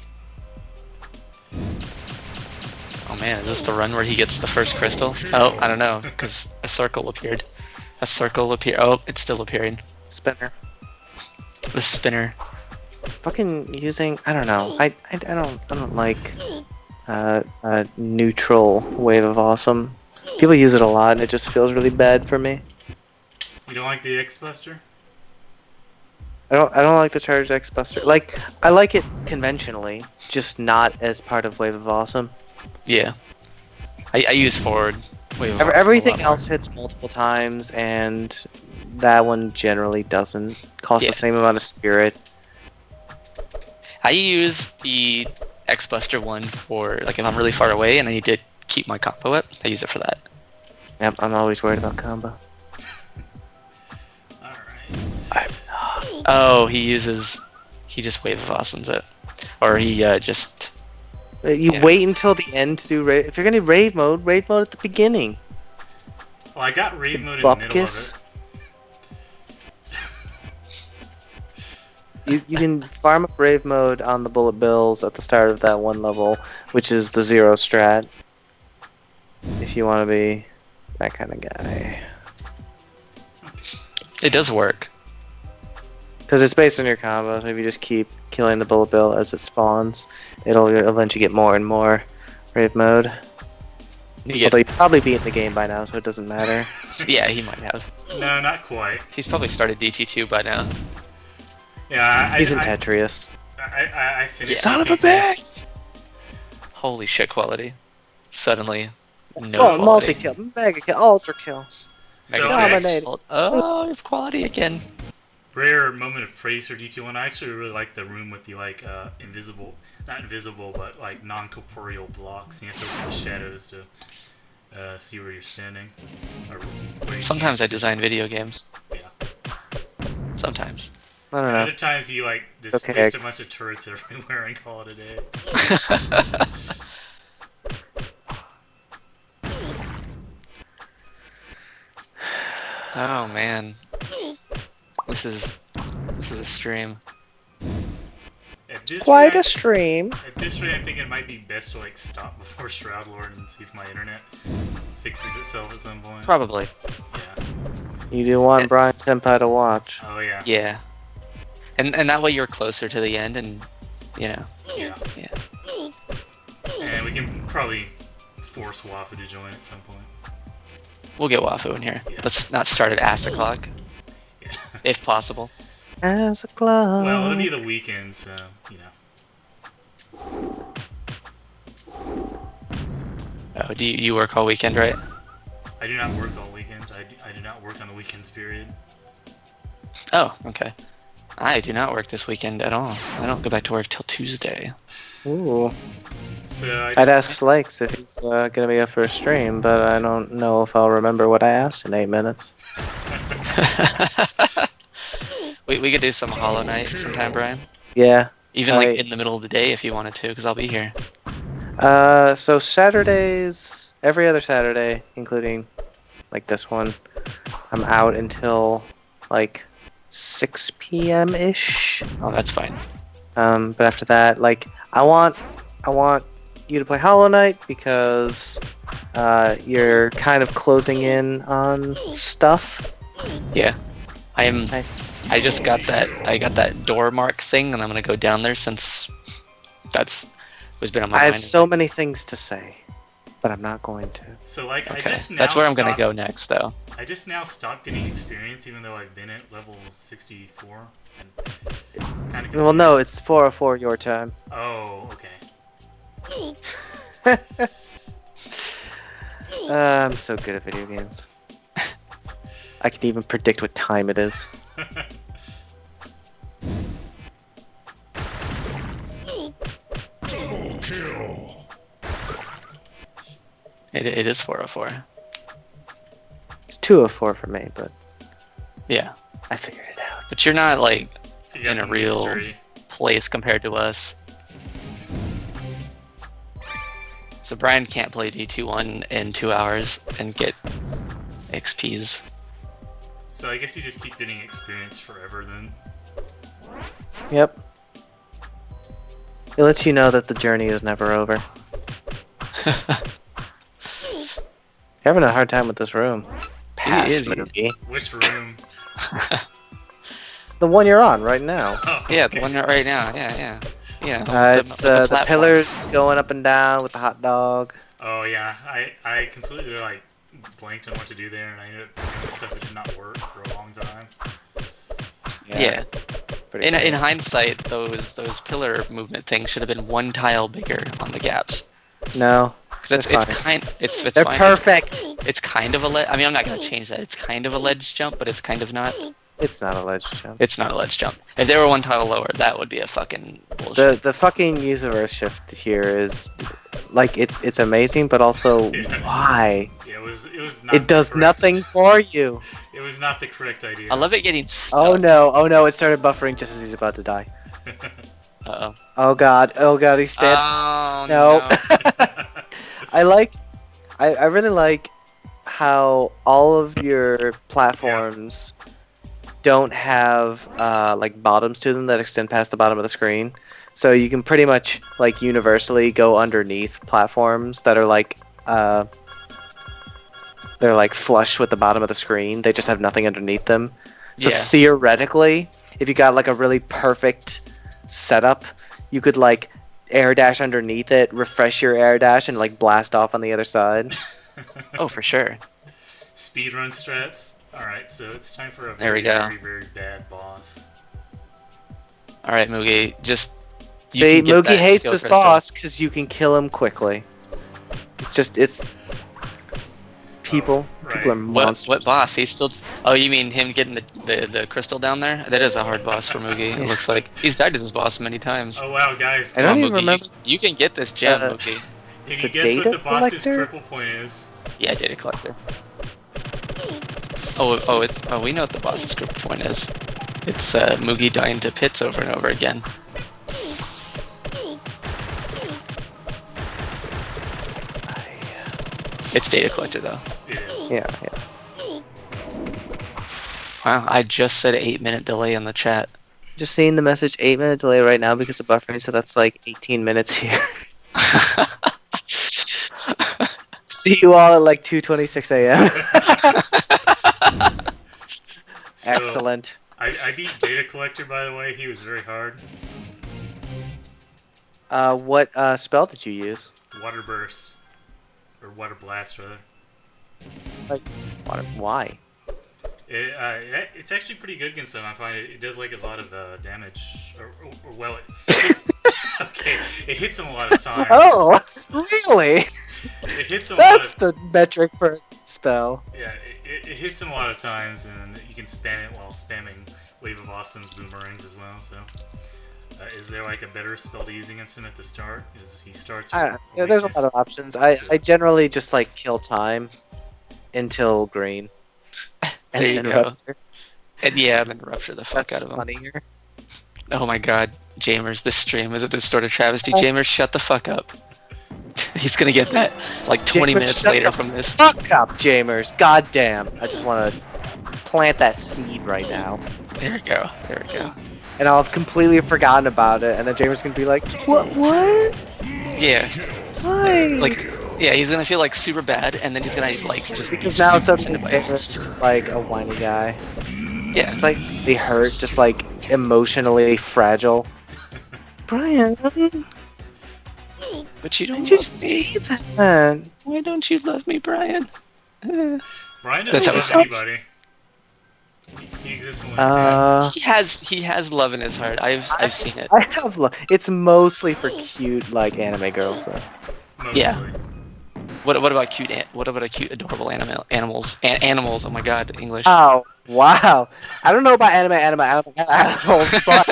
Oh man, is this the run where he gets the first crystal? Oh, I don't know, because a circle appeared. A circle appeared. Oh, it's still appearing. Spinner. The spinner. Fucking using, I don't know. I don't like a neutral wave of awesome. People use it a lot and it just feels really bad for me. You don't like the X-Buster? I don't like the charged X Buster. Like, I like it conventionally, just not as part of Wave of Awesome. Yeah. I use forward. Wave of Awesome a Everything lot more. else hits multiple times, and that one generally doesn't cost Yeah. the same amount of spirit. I use the X Buster one for like if I'm really far away and I need to keep my combo up. I use it for that. Yep, I'm always worried about combo. Alright. Oh, he just Wave of Awesomes it, or he just You Yeah. wait until the end to do raid. If you're gonna raid mode at the beginning. Well, I got raid mode in the middle of Bupkis. it. You can farm up rave mode on the bullet bills at the start of that one level, which is the zero strat. If you want to be that kind of guy. it does work. Because it's based on your combo, so if you just keep killing the bullet bill as it spawns, it'll eventually get more and more rave mode. You get, Although you probably beat the game by now, so it doesn't matter. yeah, he might have. No, not quite. He's probably started DT2 by now. Yeah, He's in Tetris. I finished Son of a DT2. bitch! Holy shit quality. Suddenly, no Oh, quality. multi-kill, mega kill, ultra kill. So, Mega Dominate. okay, Dominated. Oh, we have quality again. rare moment of praise for DT1. I actually really like the room with the like not invisible, but like non-corporeal blocks. You have to look at the shadows to see where you're standing. Or where you Sometimes I can't see. design video games. Yeah. Sometimes. I don't know. Other times you like just Okay. place a bunch of turrets everywhere and call it a day. Oh man. This is a stream. At this Quite a rate, stream. At this rate, I think it might be best to like stop before Shroud Lord and see if my internet fixes itself at some point. Probably. Yeah. You do want Brian Senpai to watch. Oh yeah. Yeah. And that way you're closer to the end and Yeah. Yeah. And we can probably force Wafu to join at some point. We'll get Wafu in here. Yeah. Let's not start at ass o'clock, Yeah. if possible. As a club. Well, it'll be the weekend, so you know. Oh, do you work all weekend, right? I do not work all weekend. I do not work on the weekends period. Oh, okay. I do not work this weekend at all. I don't go back to work till Tuesday. Ooh. So I'd ask Slakes if he's gonna be up for a stream, but I don't know if I'll remember what I asked in 8 minutes. we could do some Hollow Knight sometime, Brian. Yeah. Even like Right. in the middle of the day if you wanted to, because I'll be here. So Saturdays, every other Saturday, including like this one, I'm out until like 6 p.m. ish. Oh, that's fine. But after that, like I want you to play Hollow Knight because you're kind of closing in on stuff. Yeah. Hi. I just got that. I got that door mark thing, and I'm gonna go down there since that's was been on my I mind. have so many things to say. but I'm not going to. So like I Okay, just now that's where I'm gonna stopped- go next, though. I just now stopped getting experience, even though I've been at level 64. Kind of. Well, no, it's 404 your time. Oh, okay. I'm so good at video games. I can even predict what time it is. Double kill. It is 404. It's 204 for me, but Yeah, I figured it out. but you're not like You got in a the real mystery. place compared to us. So Brian can't play D21 in 2 hours and get XPs. So I guess you just keep getting experience forever then. Yep. It lets you know that the journey is never over. You're having a hard time with this room. Pass, is. Moogie. Which room? The one you're on right now. Oh, Yeah, okay. the one right now. Yeah. It's the platform. pillars going up and down with the hot dog. Oh yeah, I completely like blanked on what to do there, and I ended up doing stuff that did not work for a long time. Yeah. Pretty In cool. hindsight, those pillar movement things should have been one tile bigger on the gaps. No, Because They're it's they're fine. perfect. It's kind of a ledge. I mean, I'm not gonna change that. It's kind of a ledge jump, but it's kind of not. It's not a ledge jump. It's not a ledge jump. If they were one tile lower, that would be a fucking bullshit. The fucking universe shift here is like it's amazing, but also Yeah. why? Yeah, it was not. It does the correct- nothing for you. It was not the correct idea. I love it getting stuck. Oh no! It started buffering just as he's about to die. Uh-oh. Oh god! He's dead. Oh No. no. I really like how all of your platforms don't have like bottoms to them that extend past the bottom of the screen. So you can pretty much like universally go underneath platforms that are like they're like flush with the bottom of the screen. They just have nothing underneath them. So Yeah. theoretically, if you got like a really perfect setup, you could like air dash underneath it, refresh your air dash, and like blast off on the other side. Oh, for sure. Speedrun strats. All right, so it's time for a There very, we go. very, very bad boss. All right, Mugi, just you See, can get Moogie that hates skill this crystal. boss because you can kill him quickly. It's people. right. People are monsters. What boss? He's still. Oh, you mean him getting the crystal down there? That is a hard boss for Mugi. It looks like he's died to this boss many times. Oh wow, guys! I Come don't on, even Mugi, remember. You can get this gem, Uh, Mugi. Can the you guess what data the boss's collector? cripple point is? Yeah, data collector. We know what the boss's grip point is. It's Mugi dying to pits over and over again. It's data collector though. It is. Yeah. Wow, I just said 8-minute delay in the chat. Just seeing the message 8-minute delay right now because of buffering, so that's like 18 minutes here. See you all at like 2:26 a.m. So, Excellent. I beat Data Collector, by the way. He was very hard. What spell did you use? Water Burst. Or Water Blast, rather. Why? It's actually pretty good against him. I find it does like a lot of damage. It's, okay, it hits him a lot of times. Oh, really? It hits him a lot That's of... the metric for a spell. Yeah, it hits him a lot of times, and you can spam it while spamming Wave of Awesome's boomerangs as well, so... is there like a better spell to use against him at the start? Is he starts I with don't know. There's a lot of options. I generally just like kill time until green. There you go. Rupture. And yeah, then rupture the fuck That's out of him. funnier. Oh my god, Jamers, this stream is a distorted travesty. Jamers, shut the fuck up. He's gonna get that like 20 Jamers, minutes shut later the from this. Fuck up, Jamers. God damn. I just want to plant that seed right now. There we go. There we go. And I'll have completely forgotten about it, and then Jamers gonna be like, What? Yeah, Why? like, yeah, he's gonna feel like super bad, and then he's gonna like just be because now super suddenly offended by Jamers us. is like a whiny guy. Yeah, Just like they hurt, just like emotionally fragile. Brian, but you don't did you love me. see that? Why don't you love me, Brian? Brian That's doesn't how it love sounds. anybody. He exists only He has love in his heart. I've seen it. I have. It's mostly for cute like anime girls though. mostly. Yeah. What about cute? What about a cute, adorable animals? Animals. Oh my God, English. Oh wow! I don't know about animals, but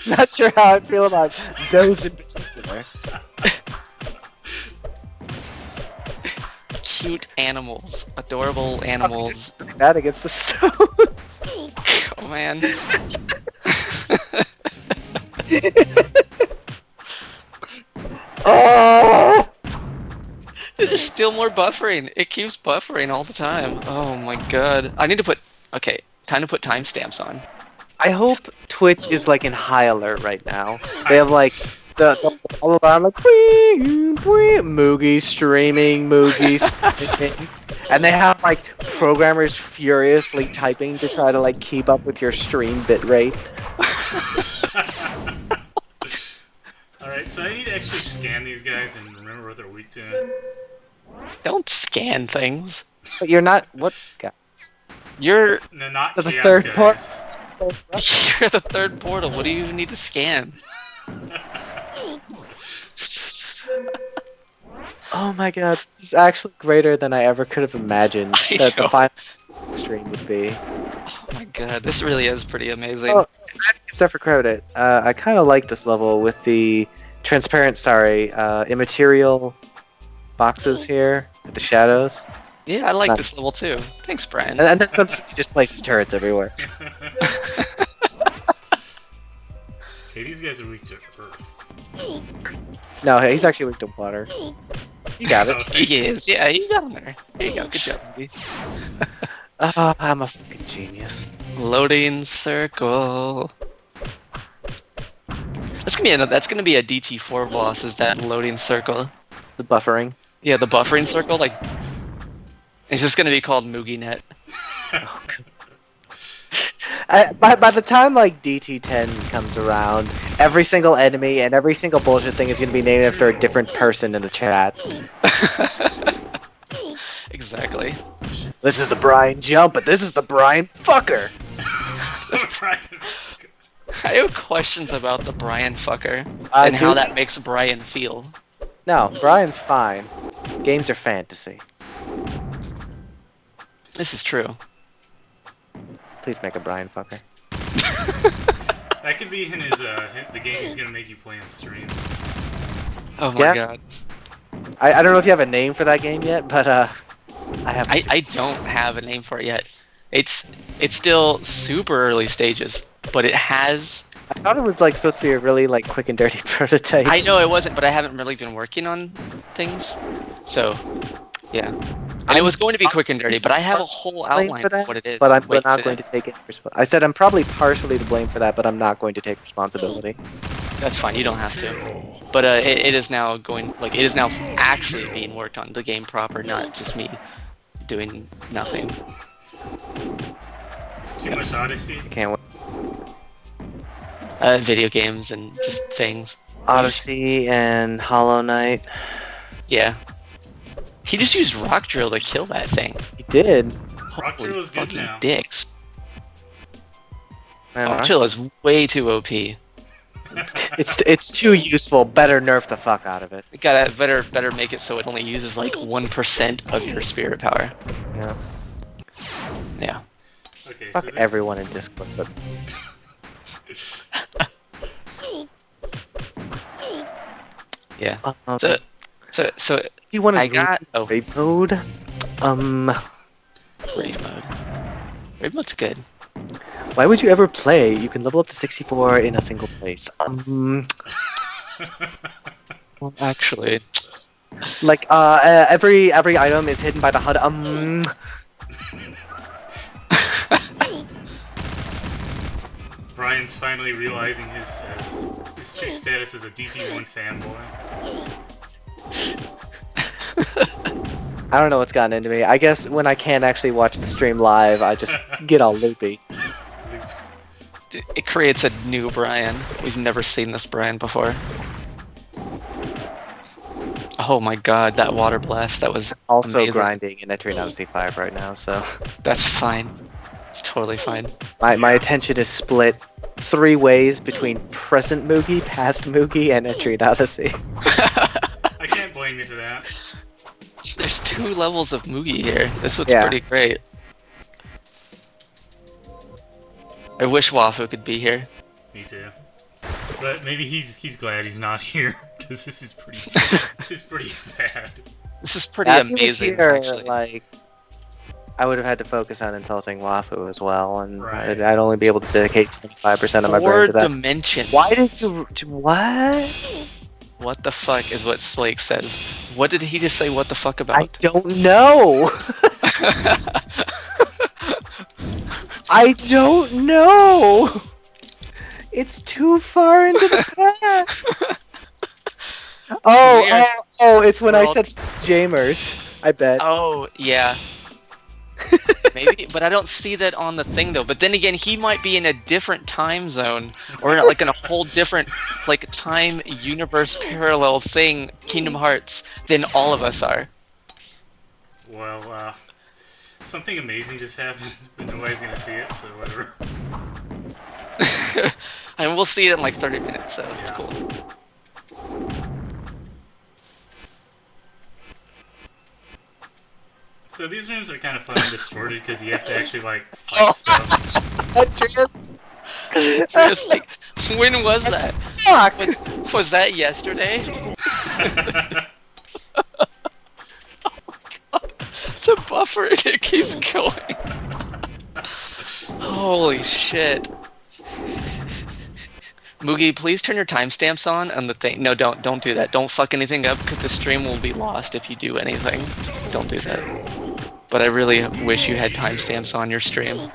not sure how I feel about those in particular. Cute animals, adorable animals. That against the stone. Oh man. Oh! There's still more buffering. It keeps buffering all the time. Oh my God. I need to put. Okay, time to put timestamps on. I hope Twitch is like in high alert right now. They have like the alarm like Moogie streaming, and they have like programmers furiously typing to try to like keep up with your stream bitrate. Alright, so I need to actually scan these guys and remember what they're weak to. Don't scan things. But you're not what guy? You're No, not To the chaos third part? guys. you're the third portal. What do you even need to scan? Oh my god, this is actually greater than I ever could have imagined I that the know. final stream would be. Oh my God, this really is pretty amazing. Oh, except for credit, I kind of like this level with the transparent, immaterial boxes here with the shadows. Yeah, I like nice. this level too. Thanks, Brian. And then sometimes he just places turrets everywhere. Okay, these guys are weak to earth. No, he's actually weak to water. You got it. Oh, thank He you. is. Yeah, you got him there. There you go. Good job, baby. I'm a fucking genius. Loading circle. That's gonna be a DT4 boss. Is that loading circle? The buffering. Yeah, the buffering circle. Like, it's just gonna be called MoogieNet. By the time like DT10 comes around, every single enemy and every single bullshit thing is going to be named after a different person in the chat. Exactly. This is the Brian jump, but this is the Brian fucker. Brian. I have questions about the Brian fucker I and how do- that makes Brian feel. No, Brian's fine. Games are fantasy. This is true. Please make a Brian fucker. That could be in his the game he's gonna make you play on stream. Oh my Yeah. God. I don't know if you have a name for that game yet, but I have. I don't have a name for it yet. It's still super early stages, but it has. I thought it was like supposed to be a really like quick and dirty prototype. I know it wasn't, but I haven't really been working on things, so yeah. And it was going to be quick and dirty, but I have a whole blame outline for of that, what it is. but I'm Wait, not say going that. to take it. I said I'm probably partially to blame for that, but I'm not going to take responsibility. That's fine. You don't have to. But it is now going it is now actually being worked on, the game proper, not just me doing nothing. Too much Odyssey. I can't wait. Video games and just things. Odyssey and Hollow Knight. Yeah. He just used rock drill to kill that thing. He did. Rock Holy drill is good fucking now. dicks. Man, Rock drill is way too OP. it's too useful. Better nerf the fuck out of it. You gotta better make it so it only uses like 1% of your spirit power. Yeah. Yeah. Okay, Fuck so everyone in Discord, but Yeah. do So you want to I got raid mode? Rave mode. Rave mode's good. Why would you ever play? You can level up to 64 in a single place. Well, actually, Like every item is hidden by the HUD. Brian's finally realizing his true status as a DT1 fanboy. I don't know what's gotten into me. I guess when I can't actually watch the stream live, I just get all loopy. it creates a new Brian. We've never seen this Brian before. Oh my god, that water blast, that was Also amazing. grinding in Etrian Odyssey 5 right now, so That's fine. It's totally fine. my attention is split 3 ways between present Moogie, past Moogie, and Etrian Odyssey. I can't blame you for that. There's 2 levels of Mugi here. This looks Yeah. pretty great. I wish Wafu could be here. Me too. But maybe he's glad he's not here because this is pretty bad. This is pretty If he was amazing, here, actually. like, I would have had to focus on insulting Wafu as well, and Right. I'd only be able to dedicate 25% of my brain Four to that. dimension. Why did you... What? What the fuck is what Slake says? What did he just say what the fuck I about? don't know! I don't know! It's too far into the past! Weird. Oh, it's when I We're all- said Jamers, I bet. Oh, yeah. Maybe, but I don't see that on the thing though. But then again, he might be in a different time zone, or like in a whole different, like, time universe parallel thing, Kingdom Hearts, than all of us are. Well, something amazing just happened, but nobody's gonna see it, so whatever. And we'll see it in like 30 minutes, so it's cool. So these rooms are kind of fun and distorted because you have to actually like fight stuff. It's like, when was that? Fuck! Was that yesterday? The buffer, it keeps going. Holy shit. Moogie, please turn your timestamps on the thing. No, don't do that. Don't fuck anything up because the stream will be lost if you do anything. Don't do that. But I really wish you had timestamps on your stream.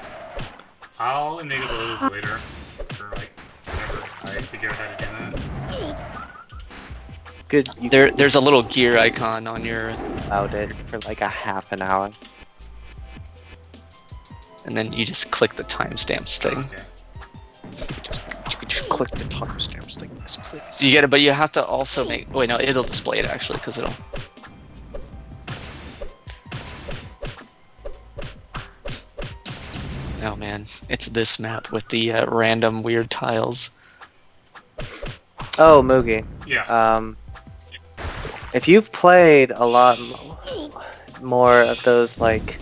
I'll enable those later, or like whenever I figure out how to do that. Good, you There's a little gear icon on your, allowed it for like a half an hour. and then you just click the timestamps thing. Okay. You could just click the timestamps thing. Yes, please. So you get it, but you have to also make. Wait, no, it'll display it actually, because it'll. Oh man, it's this map with the random weird tiles. Oh, Moogie. Yeah. If you've played a lot more of those, like,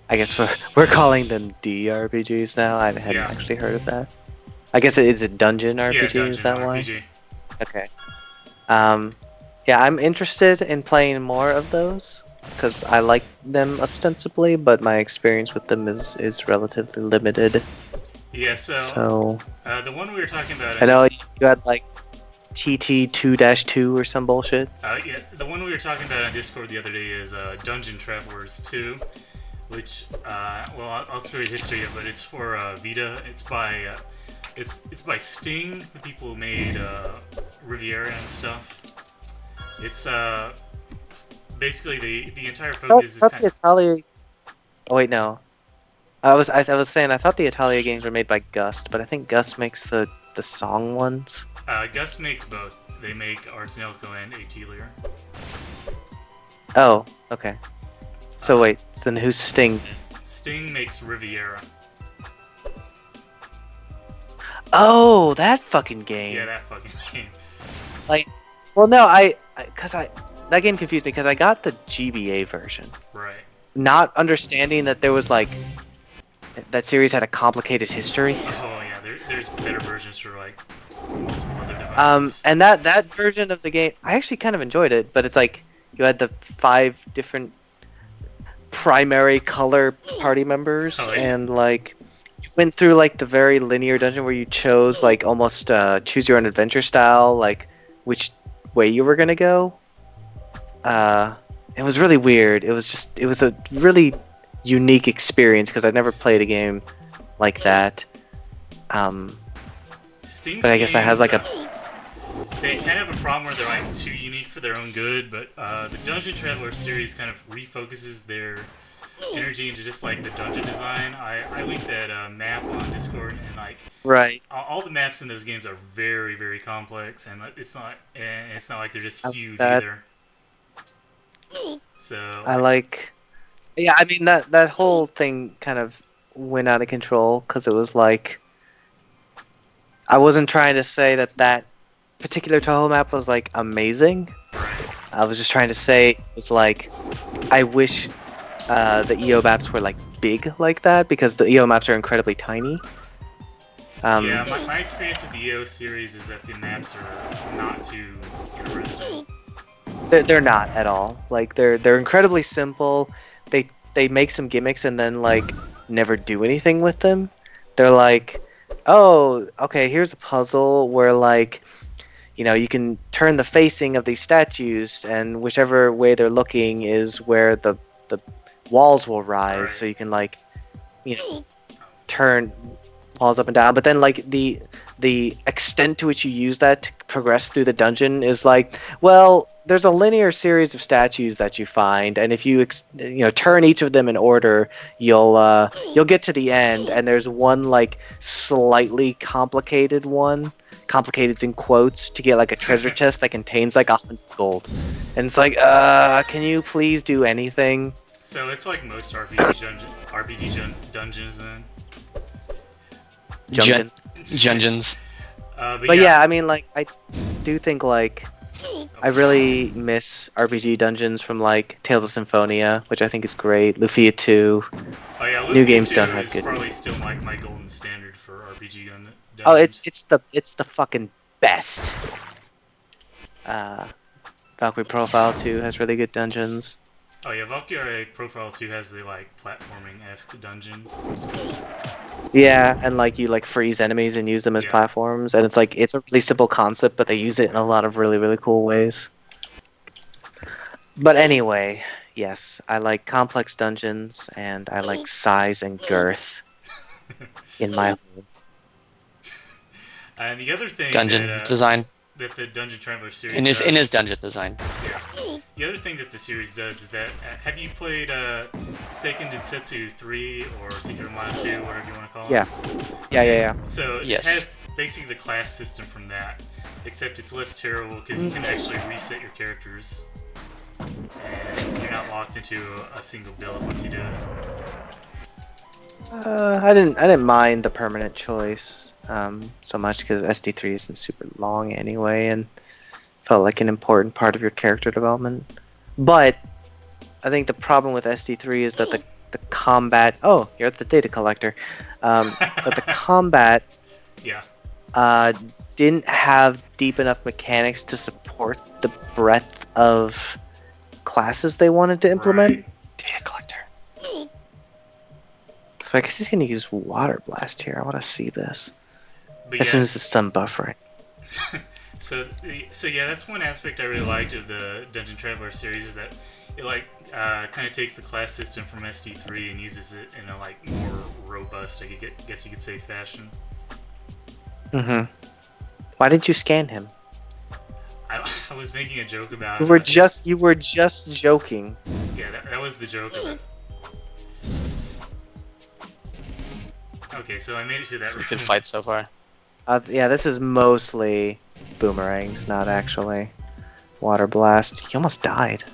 I guess we're calling them DRPGs now. I hadn't Yeah. actually heard of that. I guess it is a dungeon RPG. Yeah, Dungeon Is that why? RPG. Okay. Yeah, I'm interested in playing more of those because I like them ostensibly, but my experience with them is relatively limited. Yeah. So The one we were talking about. I know is- you had like TT 2-2 or some bullshit. Yeah, the one we were talking about on Discord the other day is Dungeon Travelers 2, which, well, I'll spare you the history of it. It's for Vita. It's by, it's by Sting, the people who made Riviera and stuff. It's basically the entire Oh, I focus is thought kind the of. Italia. Oh wait, no. I was saying I thought the Italia games were made by Gust, but I think Gust makes the song ones. Gus makes both. They make Artznelko and Atelier. Oh, okay. So wait, then who's Sting? Sting makes Riviera. Oh, that fucking game. Yeah, that fucking game. Well, no, that game confused me because I got the GBA version, Right. not understanding that there was like that series had a complicated history. Oh yeah, there's better versions for like multiple other devices. And that version of the game, I actually kind of enjoyed it, but it's like you had the 5 different primary color party members, Oh, yeah. and like you went through like the very linear dungeon where you chose like almost choose your own adventure style, like which way you were gonna go. It was really weird. It was a really unique experience because I'd never played a game like that. Sting's But I guess that has games, like a they kind of have a problem where they're like too unique for their own good, but the Dungeon Traveler series kind of refocuses their energy into just like the dungeon design. I linked that map on Discord, and like right. all the maps in those games are very very complex, and it's not like they're just How's huge that? either. So I like. Yeah, I mean that whole thing kind of went out of control because it was like I wasn't trying to say that particular Toho map was like amazing. I was just trying to say it's like I wish the EO maps were like big like that because the EO maps are incredibly tiny. yeah, my experience with the EO series is that the maps are not too interesting. They're not at all. Like they're incredibly simple. They make some gimmicks and then like never do anything with them. They're like, oh, okay, here's a puzzle where like, you know, you can turn the facing of these statues, and whichever way they're looking is where the walls will rise. Right. So you can like, you know, turn walls up and down. But then like the extent to which you use that to progress through the dungeon is like, well, there's a linear series of statues that you find, and if you turn each of them in order, you'll get to the end, and there's one like slightly complicated one, complicated in quotes, to get like a treasure chest that contains like 100 gold, and it's like, can you please do anything? So it's like most dungeons then. Junkin. Jungeons. But yeah, I mean, like, I do think like I really miss RPG dungeons from like Tales of Symphonia, which I think is great. Lufia 2. Oh yeah, New Lufia games 2 don't have is good probably still like my golden standard for RPG dungeons. Oh, it's the fucking best. Valkyrie Profile 2 has really good dungeons. Oh yeah, Valkyrie Profile 2 has the like platforming-esque dungeons. It's cool. Yeah, and like you like freeze enemies and use them as Yeah. platforms, and it's like it's a really simple concept, but they use it in a lot of really, really cool ways. But anyway, yes, I like complex dungeons and I like size and girth in my home. And the other thing Dungeon that, design. that the Dungeon Traveler series In his does, dungeon design. yeah. The other thing that the series does is that have you played Seiken Densetsu 3 or Secret of Mana 2, whatever you want to call it? Yeah. So Yes. it has basically the class system from that, except it's less terrible because you can actually reset your characters, and you're not locked into a single build once you do it. I didn't mind the permanent choice so much because SD3 isn't super long anyway, and felt like an important part of your character development. But I think the problem with SD3 is that the combat. Oh, you're the data collector. But the combat Yeah. didn't have deep enough mechanics to support the breadth of classes they wanted to implement. Right. Data collector. So I guess he's gonna use Water Blast here. I want to see this. But As yeah, soon as it's done buffering. so yeah, that's one aspect I really liked of the Dungeon Traveler series is that it like kind of takes the class system from SD3 and uses it in a like more robust, I guess you could say, fashion. Mm-hmm. Why didn't you scan him? I was making a joke about. You were just joking. Yeah, that was the joke of it. Okay, so I made it to that room. Good fight so far. Yeah, this is mostly boomerangs, not actually Water Blast. He almost died.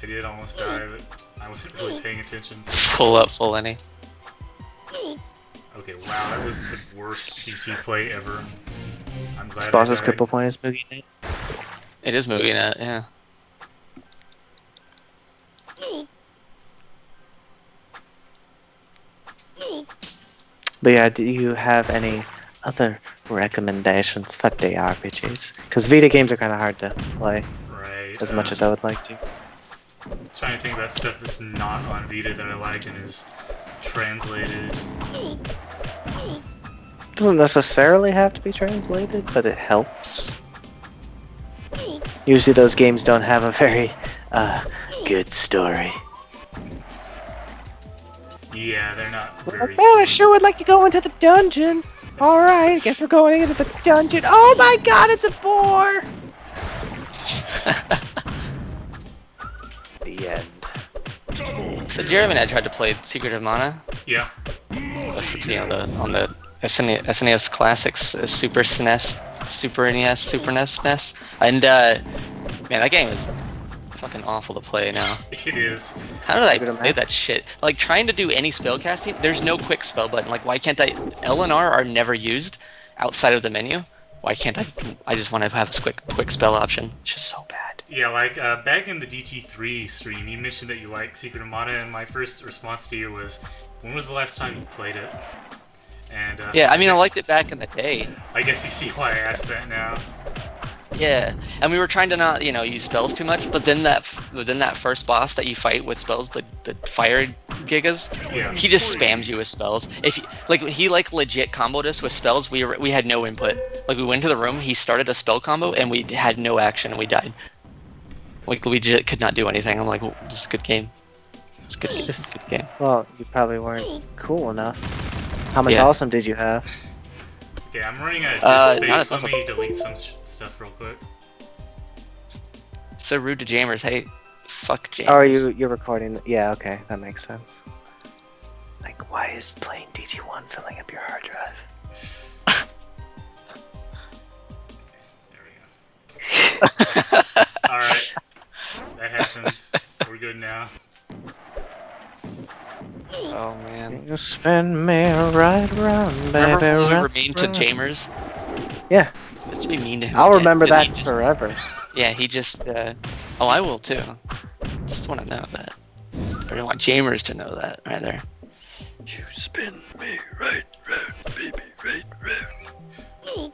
I did almost die, but I wasn't really paying attention. So. Pull up full any. Okay, wow, that was the worst DT play ever. I'm glad This I boss's died. cripple point is Mugi. It is moving at, yeah. But yeah, do you have any other recommendations for JRPGs? Because Vita games are kind of hard to play Right. as much as I would like to. Trying to think about stuff that's not on Vita that I liked and is translated. Doesn't necessarily have to be translated, but it helps. Usually those games don't have a very good story. Yeah, they're not very. Oh, I sweet. sure would like to go into the dungeon. Alright, guess we're going into the dungeon. Oh my god, it's a boar! The end. So Jeremy and I tried to play Secret of Mana. Yeah. On the SNES Classics, Super SNES, Super NES, Super NES, and man, that game is fucking awful to play now. It is. How did I Secret of play Mana? that shit? Like, trying to do any spell casting, there's no quick spell button. Like, why can't I... L and R are never used outside of the menu. Why can't I just want to have a quick spell option. It's just so bad. Yeah, like, back in the DT3 stream, you mentioned that you like Secret of Mana, and my first response to you was, when was the last time you played it? And, Yeah, I mean, I liked it back in the day. I guess you see why I asked that now. Yeah, and we were trying to not, use spells too much, but then that first boss that you fight with spells, the fire gigas, Yeah. he just spams you with spells. If he legit comboed us with spells, we had no input. Like, we went to the room, he started a spell combo, and we had no action, and we died. Like, we just could not do anything. I'm like, well, this is a good game. It's a good game. Well, you probably weren't cool enough. How much Yeah. awesome did you have? Okay, I'm running out Not of a disk space. ton Let me delete some stuff real quick. So rude to Jammers. Hey, fuck Jammers. Oh, are you're recording? Yeah, okay, that makes sense. Like, why is playing DT1 filling up your hard drive? There we go. Alright. That happened. We're good now. Oh man. You spin me right round, baby. Remember when we were right mean to round. Jammers? Yeah, Supposed to be mean to him. I'll again, remember 'cause he that just- forever. Yeah, he just. Oh, I will too. Just want to know that. I want Jammers to know that right there. You spin me right round, baby, right round.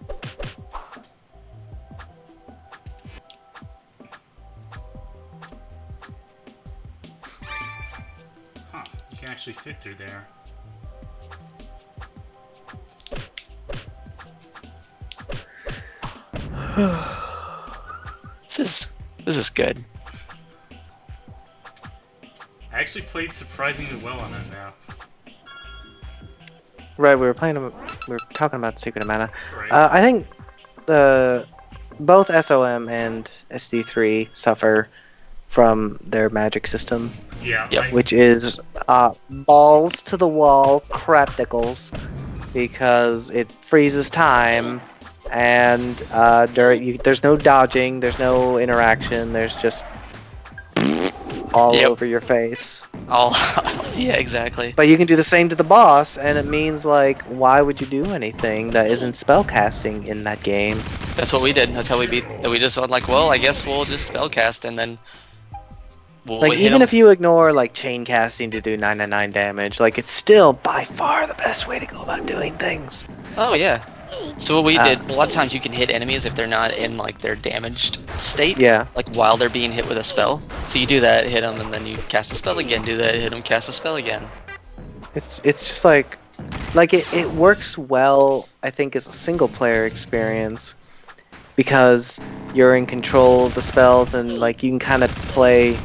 Huh. You can actually fit through there. This is good. I actually played surprisingly well on that map. Right, we were talking about Secret of Mana. Right. I think both SOM and SD3 suffer from their magic system, Yeah. Yep. which is balls to the wall crapticles, because it freezes time, and there's no dodging, there's no interaction, there's just all Yep. over your face. Oh, yeah, exactly. But you can do the same to the boss, and it means, like, why would you do anything that isn't spellcasting in that game? That's what we did. That's how we beat. We just went like, well, I guess we'll just spellcast and then we'll Like, hit even 'em. if you ignore, like, chain casting to do 999 damage, like, it's still by far the best way to go about doing things. Oh yeah. So what we Ah. did, a lot of times you can hit enemies if they're not in like their damaged state. Yeah. Like while they're being hit with a spell. So you do that, hit them, and then you cast a spell again. Do that, hit them, cast a spell again. It's just like it works well, I think, as a single player experience, because you're in control of the spells, and like you can kind of play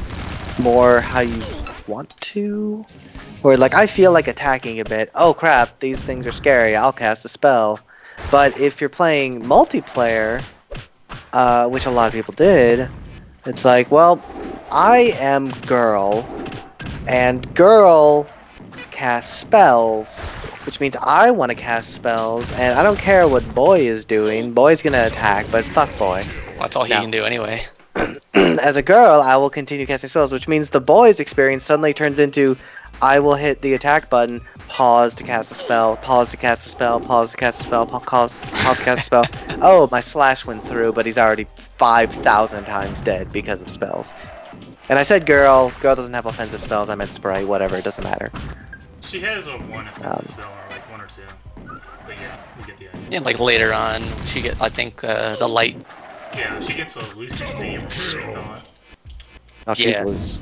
more how you want to. Where, like, I feel like attacking a bit. Oh crap, these things are scary, I'll cast a spell. But if you're playing multiplayer, which a lot of people did, it's like, well, I am girl, and girl casts spells, which means I want to cast spells, and I don't care what boy is doing. Boy's gonna attack, but fuck boy. Well, that's all he No. can do anyway. As a girl, I will continue casting spells, which means the boy's experience suddenly turns into, I will hit the attack button, pause to cast a spell, pause to cast a spell, pause to cast a spell, pause to cast a spell. Oh, my slash went through, but he's already 5,000 times dead because of spells. And I said girl. Girl doesn't have offensive spells. I meant spray. Whatever. It doesn't matter. She has a one offensive spell, or like one or two. But yeah, we get the idea. Yeah, like later on, she get I think the light. Yeah, she gets a lucid beam, which is pretty thought. Oh, she's Yeah. loose.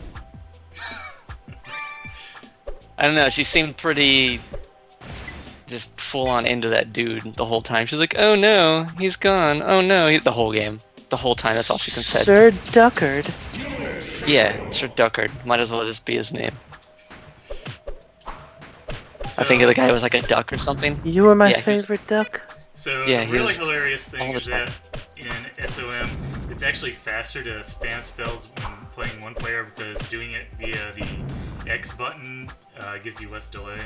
I don't know. She seemed pretty just full on into that dude the whole time. She's like, oh no, he's gone. Oh no, he's the whole game. The whole time. That's all she can say. Sir Duckard. Yeah, Sir Duckard. Might as well just be his name. So, I think the guy was like a duck or something. You were my Yeah, he was- favorite duck. So Yeah, the he really was hilarious all thing the is that in SOM, it's actually faster to spam spells when playing one player because doing it via the X button gives you less delay.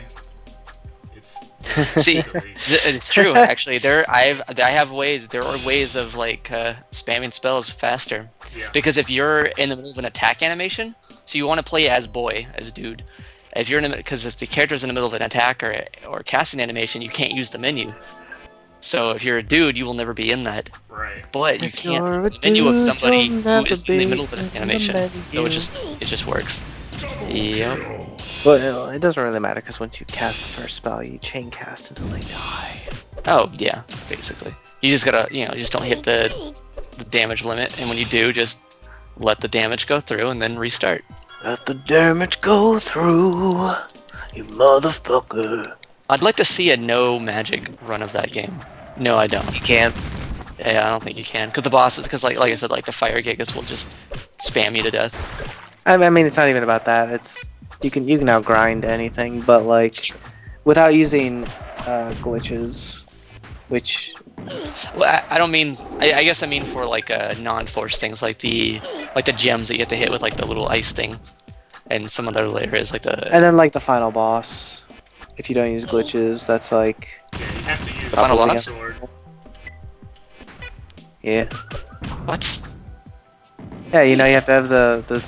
It's See, silly. it's true actually. I have ways. There are ways of like spamming spells faster. Yeah. Because if you're in the middle of an attack animation, so you want to play as boy, as dude. If you're in because if the character's in the middle of an attack or casting animation, you can't use the menu. So if you're a dude, you will never be in that. Right. But you If can't you're a in the menu of dude, somebody you'll who never is in the be middle of an in the animation. So menu. it just works. Yep. Well, it doesn't really matter because once you cast the first spell, you chain cast until they die. Oh yeah, basically. You just gotta you just don't hit the damage limit, and when you do, just let the damage go through and then restart. Let the damage go through, you motherfucker. I'd like to see a no magic run of that game. No, I don't. You can't. Yeah, I don't think you can, because the bosses, because like I said, like the fire gigas will just spam you to death. I mean, it's not even about that. It's you can now grind anything, but like without using glitches, which Well, I don't mean. I guess I mean for like non-force things, like the gems that you have to hit with like the little ice thing, and some other areas like the. and then like the final boss, if you don't use glitches, that's like Yeah, you have to use Final the boss? sword. yeah, What? yeah. You have to have the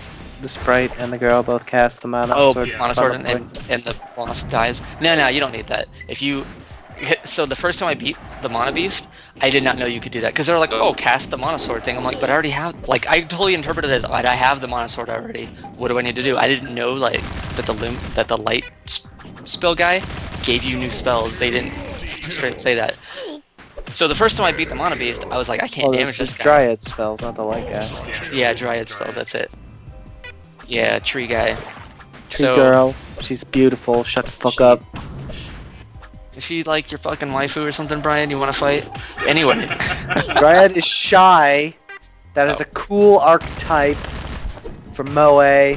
sprite and the girl both cast the mana Oh, sword. yeah. Mana Sword final and the boss dies. No, you don't need that. If you. So the first time I beat the Mana Beast, I did not know you could do that because they were like, "Oh, cast the Mana Sword thing." I'm like, "But I already have." Like, I totally interpreted it as, "I have the Mana Sword already. What do I need to do?" I didn't know like that the light spell guy gave you new spells. They didn't straight up say that. So the first time I beat the Mana Beast, I was like, "I can't Well, damage this guy." Dryad spells, not the light guy. Yeah, Dryad spells. That's it. Yeah, tree guy. Tree So girl, she's beautiful. Shut the fuck She- up. is she like your fucking waifu or something, Brian? You want to fight? Anyway. Dryad is shy. That is Oh. a cool archetype for Moe.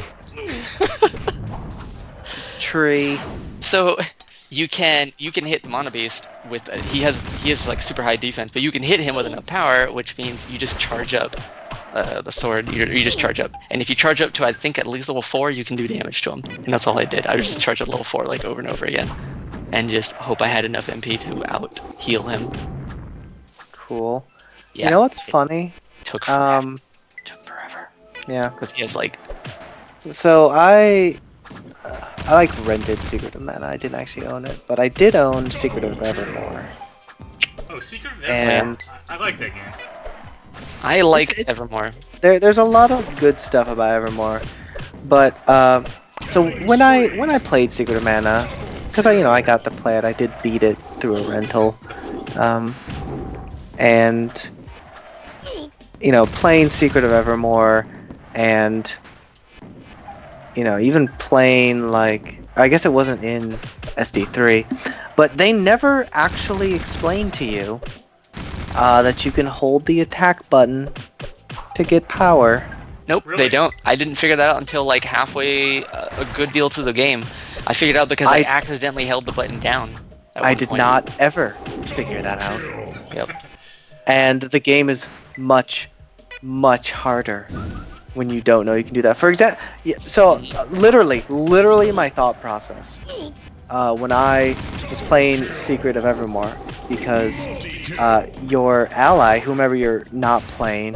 Tree. So you can hit the Mana Beast with he has like super high defense, but you can hit him with enough power, which means you just charge up the sword. You just charge up, and if you charge up to I think at least level 4, you can do damage to him. And that's all I did. I just charged up level 4 like over and over again, and just hope I had enough MP to out heal him. Cool. Yeah, You know what's it funny? took forever. Um, Took forever yeah. because he has like So I like rented Secret of Mana. I didn't actually own it, but I did own Secret of Evermore. Oh, Secret of And- Evermore. I like that game. I like it's- Evermore. There's a lot of good stuff about Evermore, but so when I played Secret of Mana, because I got to play it, I did beat it through a rental, and playing Secret of Evermore, and even playing like I guess it wasn't in SD3, but they never actually explained to you that you can hold the attack button to get power. Nope, Really? they don't. I didn't figure that out until like halfway a good deal through the game. I figured out because I I- accidentally held the button down. at I one did point. not ever figure that out. Yep. And the game is much, much harder when you don't know you can do that. For example, so literally my thought process when I was playing Secret of Evermore, because your ally, whomever you're not playing,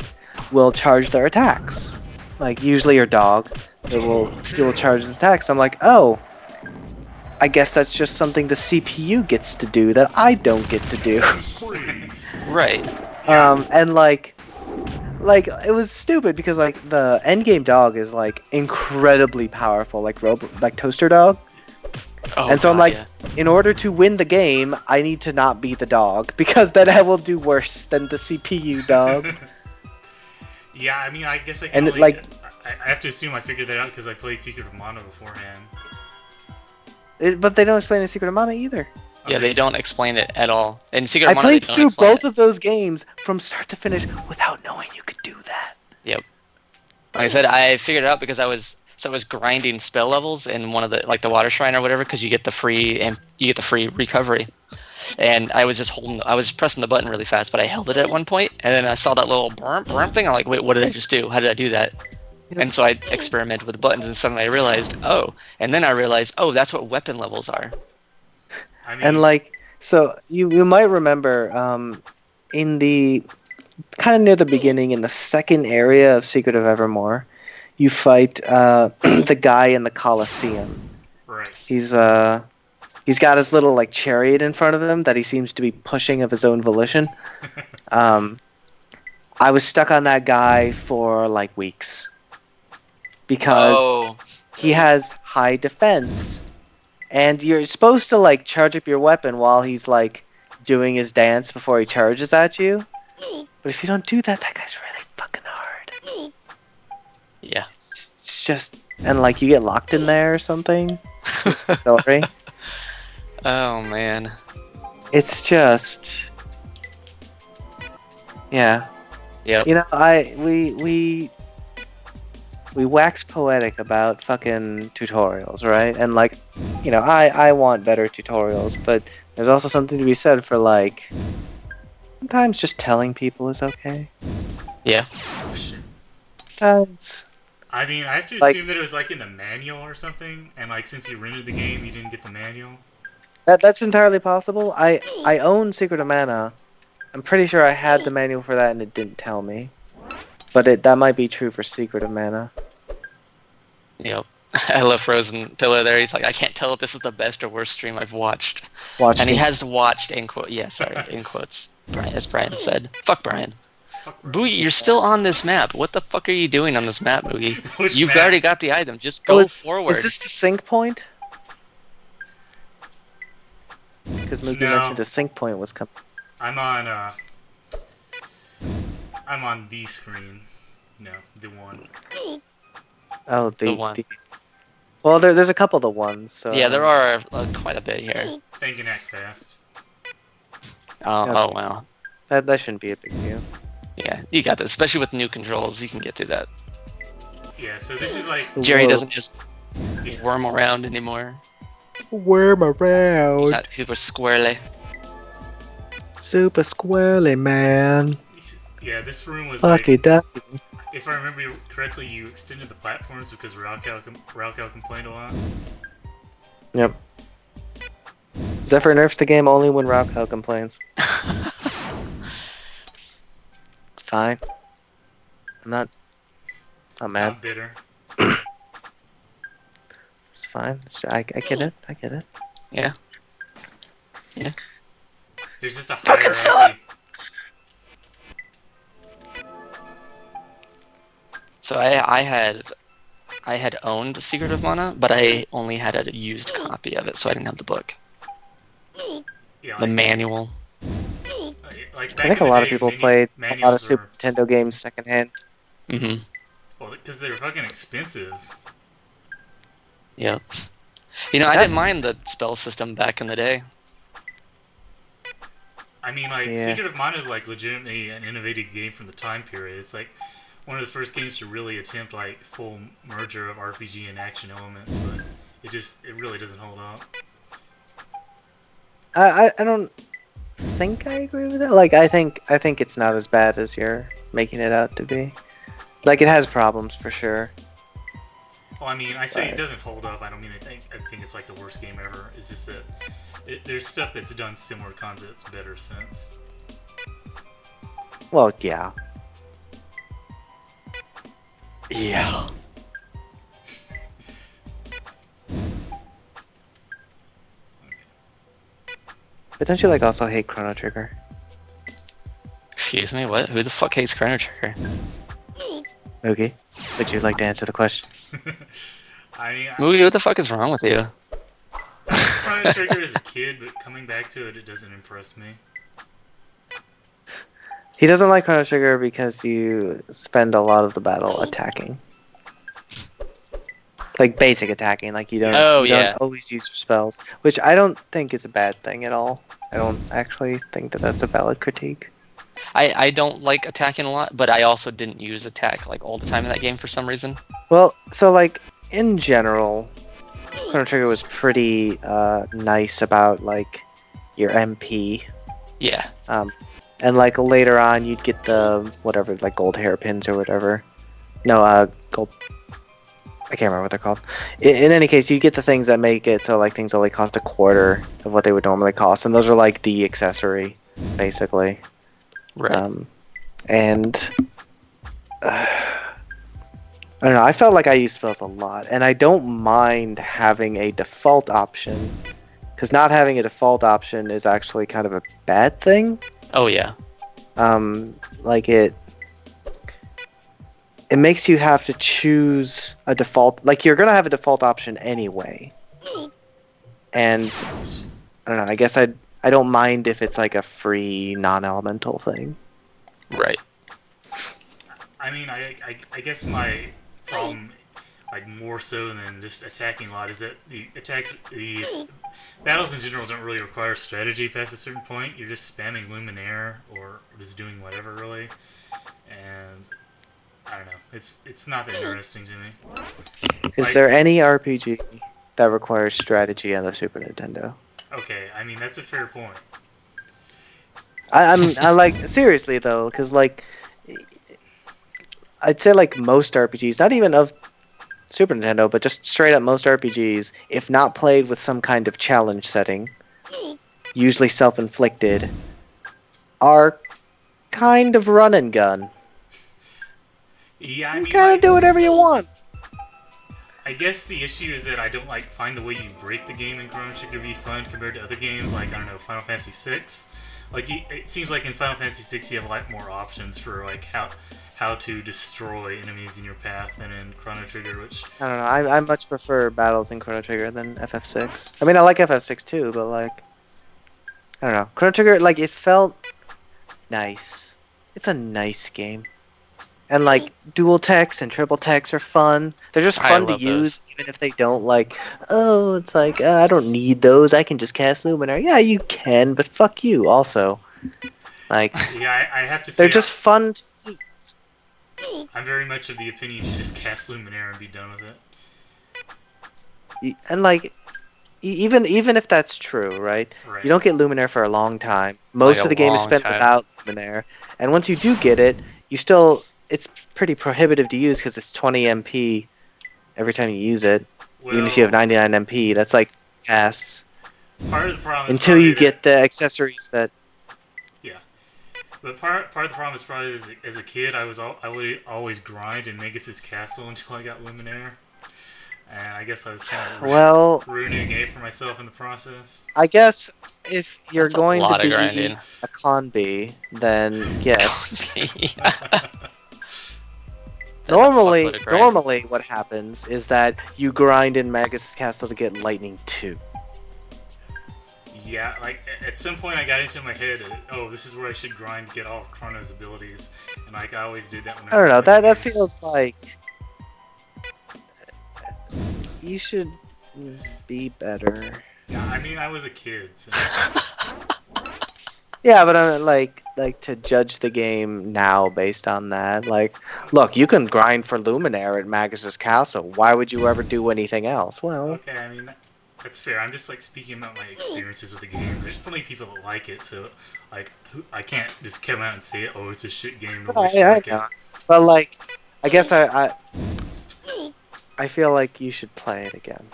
will charge their attacks. Like usually your dog, it will charge its attacks. I'm like, oh, I guess that's just something the CPU gets to do that I don't get to do. Right. And like it was stupid because like the endgame dog is like incredibly powerful, like Toaster Dog. Oh, And so I'm God, like, yeah. in order to win the game, I need to not be the dog because then I will do worse than the CPU dog. Yeah, I mean, I guess I can And only, like, I have to assume I figured that out because I played Secret of Mana beforehand. but they don't explain the Secret of Mana either. Yeah, they don't explain it at all. In Secret I of Mana, they played don't through explain both it. of those games from start to finish without knowing you could do that. Yep. Like I said, I figured it out because I was grinding spell levels in one of the like the Water Shrine or whatever because you get the free recovery. And I was pressing the button really fast, but I held it at one point, and then I saw that little burp thing. I'm like, wait, what did I just do? How did I do that? And so I experimented with the buttons, and suddenly I realized, oh, and then I realized, oh, that's what weapon levels are. I mean, And like, so you might remember, in the kind of near the beginning, in the second area of Secret of Evermore, you fight the guy in the Colosseum. right. He's got his little like chariot in front of him that he seems to be pushing of his own volition. I was stuck on that guy for like weeks because Oh, he has high defense, and you're supposed to like charge up your weapon while he's like doing his dance before he charges at you. But if you don't do that, that guy's really fucking hard. yeah. It's just, and like you get locked in there or something. Sorry. Oh man. It's just, yeah. Yep. You know, we wax poetic about fucking tutorials, right? And like, you know, I want better tutorials, but there's also something to be said for like, sometimes just telling people is okay. Yeah. Oh, shit. Sometimes. I mean, I have to Like- assume that it was like in the manual or something, and like since you rented the game, you didn't get the manual. That's entirely possible. I own Secret of Mana. I'm pretty sure I had the manual for that and it didn't tell me. But that might be true for Secret of Mana. Yep. I love Frozen Pillow there. He's like, I can't tell if this is the best or worst stream I've watched. Watched And he it. has watched in quote. Yeah, sorry, in quotes. Brian, as Brian said. Fuck Brian. Fuck, bro. Boogie, you're still on this map. What the fuck are you doing on this map, Boogie? Which You've map? already got the item. Just go forward. Is this the sync point? Because Mookie No. mentioned a sync point was coming. I'm on the screen. No, the one. Oh, The one. Well, there's a couple of the ones. So Yeah, there are quite a bit here. Thank you, act fast. Oh, Yeah. oh wow. That shouldn't be a big deal. Yeah, you got this. Especially with new controls, you can get through that. Yeah, so this is like Jerry Whoa. doesn't just worm around anymore. Worm He's around. not super squarely. Super squirrely, man. yeah, this room was like, Lucky ducky. if I remember correctly, you extended the platforms because Raukal complained a lot. Yep. Zephyr nerfs the game only when Raukal complains. It's fine. I'm not mad. Not bitter. It's fine. I get it. I get it. Yeah. There's just a Fucking hierarchy. So I had owned Secret of Mana, but I only had a used copy of it, so I didn't have the book. Yeah, The manual. like I back think in a the lot day, of people manu- played a lot manuals of Super Nintendo games secondhand. Mm-hmm. Well, because they were fucking expensive. Yep. You know, I didn't mind the spell system back in the day. I mean, like, Yeah. Secret of Mana is, like, legitimately an innovative game from the time period. It's, like, one of the first games to really attempt, like, full merger of RPG and action elements, but it really doesn't hold up. I don't think I agree with that. Like I think it's not as bad as you're making it out to be. Like it has problems for sure. Well, I mean, I say Right. it doesn't hold up. I don't mean I think it's, like, the worst game ever. It's just that there's stuff that's done similar concepts better since. Well, yeah. Yeah. But don't you like also hate Chrono Trigger? Excuse me, what? Who the fuck hates Chrono Trigger? Moogie, would you like to answer the question? I mean, Moogie, what the fuck is wrong with you? I like Chrono Trigger as a kid, but coming back to it, it doesn't impress me. He doesn't like Chrono Trigger because you spend a lot of the battle attacking. Like basic attacking, like you don't, Oh, you don't yeah. always use your spells, which I don't think is a bad thing at all. I don't actually think that that's a valid critique. I don't like attacking a lot, but I also didn't use attack like all the time in that game for some reason. Well, so like in general, Chrono Trigger was pretty nice about like your MP, Yeah. and like later on you'd get the whatever like gold hairpins or whatever. No, gold I can't remember what they're called. In any case, you get the things that make it so like things only cost a quarter of what they would normally cost, and those are like the accessory, basically. Right. And I don't know. I felt like I used spells a lot, and I don't mind having a default option, because not having a default option is actually kind of a bad thing. Oh yeah. Like it makes you have to choose a default. Like you're gonna have a default option anyway, and I don't know. I guess I don't mind if it's like a free non-elemental thing. Right. I mean, I guess my problem, like more so than just attacking a lot, is that the battles in general don't really require strategy past a certain point. You're just spamming Luminaire or just doing whatever really, and I don't know. It's not that interesting to me. Is there any RPG that requires strategy on the Super Nintendo? Okay, I mean that's a fair point. I like seriously though, because like I'd say like most RPGs, not even of Super Nintendo, but just straight up most RPGs, if not played with some kind of challenge setting, usually self-inflicted, are kind of run and gun. Yeah, I You mean, kind of like, do whatever you want. I guess the issue is that I don't like find the way you break the game in Chrono Trigger to be fun compared to other games like, I don't know, Final Fantasy VI. Like it seems like in Final Fantasy VI you have a lot more options for like how to destroy enemies in your path than in Chrono Trigger, which I don't know. I much prefer battles in Chrono Trigger than FF6. I mean, I like FF6 too, but like, I don't know. Chrono Trigger, like, it felt nice. It's a nice game. And like, dual techs and triple techs are fun. They're just I fun to love use, those. even if they don't like. Oh, it's like I don't need those. I can just cast Luminary. Yeah, you can, but fuck you. Also, like, yeah, I have to say they're just fun to use. I'm very much of the opinion you should just cast Luminaire and be done with it. And like, even if that's true, right? Right. You don't get Luminaire for a long time. Most Like a of the game is long spent time. without Luminaire, and once you do get it, you still it's pretty prohibitive to use because it's 20 MP every time you use it. Even if you have 99 MP, that's like casts Part of the problem is until probably you get the accessories that. But part of the problem is probably as a kid, I would always grind in Magus' castle until I got Luminaire, and I guess I was kind of Well, ruining it for myself in the process. I guess if you're That's a going lot to of be grinding. a conbee, then yes. Normally, what happens is that you grind in Magus' Castle to get Lightning 2. Yeah, like at some point I got into my head, oh, this is where I should grind to get all of Chrono's abilities, and like I always did that. I don't know. That feels like you should be better. Yeah, I mean I was a kid. So. Yeah, but I'm like to judge the game now based on that. Like, look, you can grind for Luminaire at Magus' Castle. Why would you ever do anything else? Well, Okay, I mean that's fair. I'm just like speaking about my experiences with the game. There's plenty of people that like it, so like I can't just come out and say, oh, it's a shit game. Nobody should I like know. it. But like, I guess I feel like you should play it again,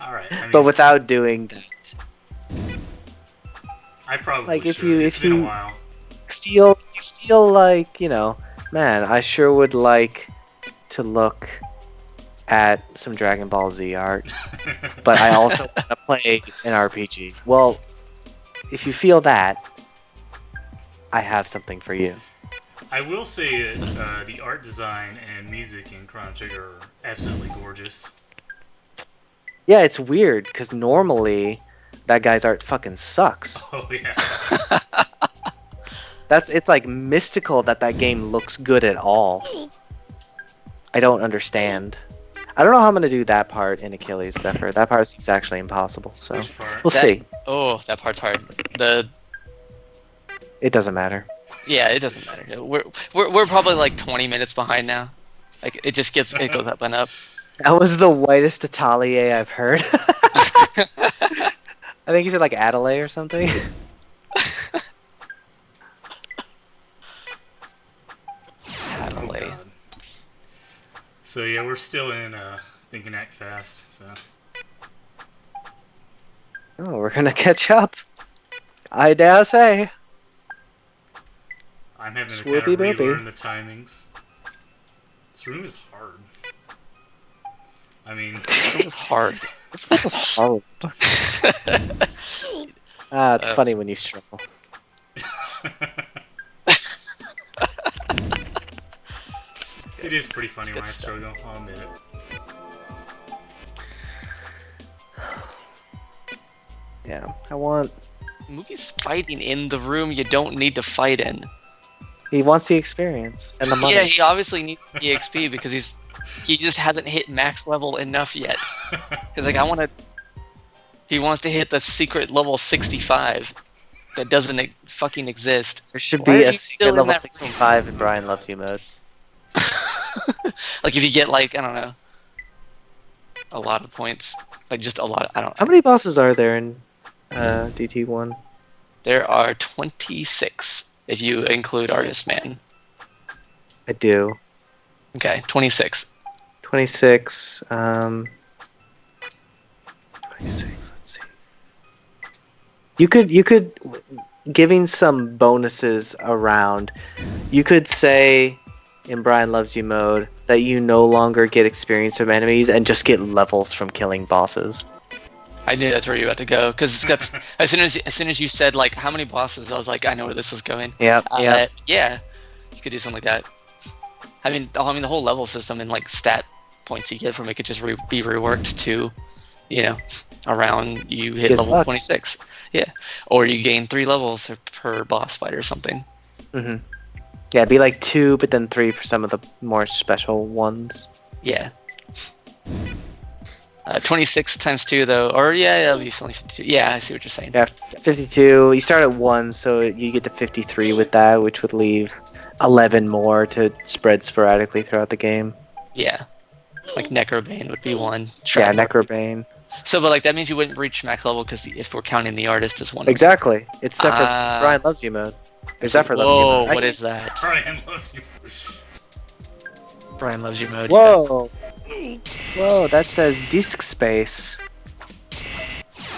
All right, I mean, but without doing that. I probably like, if should. you- It's if been you- a while. You feel like, you know, man, I sure would like to look at some Dragon Ball Z art, but I also want to play an RPG. Well, if you feel that, I have something for you. I will say that the art design and music in Chrono Trigger are absolutely gorgeous. Yeah, it's weird because normally that guy's art fucking sucks. Oh yeah. It's like mystical that game looks good at all. I don't understand. I don't know how I'm gonna do that part in Achilles Zephyr. That part seems actually impossible. So Which part? we'll That- see. Oh, that part's hard. It doesn't matter. Yeah, it doesn't matter. We're probably like 20 minutes behind now. Like it goes up and up. That was the whitest Atelier I've heard. I think he said like Adelaide or something. Oh, Adelaide. God. So yeah, we're still in Think and Act Fast. So Oh, we're gonna catch up. I dare say. I'm having to kind Swoopy of boopy. relearn the timings. This room is hard. I mean, It was hard. This was hard. It's funny when you struggle. it is pretty funny when I good stuff. struggle. I'll admit it. Yeah, I want. Moogie's fighting in the room you don't need to fight in. He wants the experience and the money. Yeah, he obviously needs EXP because he just hasn't hit max level enough yet. Cause like he wants to hit the secret level 65 that doesn't fucking exist. There should Why are be a you still secret in level that room? 65 in Brian Loves You mode. Like if you get like I don't know, a lot of points, like just a lot. I don't. How many bosses are there in DT1? There are 26 if you include Artist Man. I do. Okay, 26. 26. 26. Let's see. You could giving some bonuses around. You could say in Brian Loves You mode that you no longer get experience from enemies and just get levels from killing bosses. I knew that's where you had to go because as soon as you said like how many bosses, I was like I know where this is going. Yep. Yep. Yeah, you could do something like that. I mean the whole level system and like stat points you get from it could just be reworked to, around you hit Good level luck. 26. Yeah, or you gain 3 levels per boss fight or something. Mhm. Yeah, it'd be like 2, but then 3 for some of the more special ones. Yeah. 26 times 2 though, or yeah, that'll be only 52. Yeah, I see what you're saying. Yeah, 52. You start at 1, so you get to 53 with that, which would leave 11 more to spread sporadically throughout the game. Yeah. Like Necrobane would be 1. Yeah, Shrapnel. Necrobane. So, but like that means you wouldn't reach max level because if we're counting the artist as one. Exactly. It's Zephyr. Ah. It's Brian Loves You mode. Or Zephyr Loves You Whoa, mode. what is that? Brian loves you. Brian Loves You mode. Whoa. Whoa, that says disk space.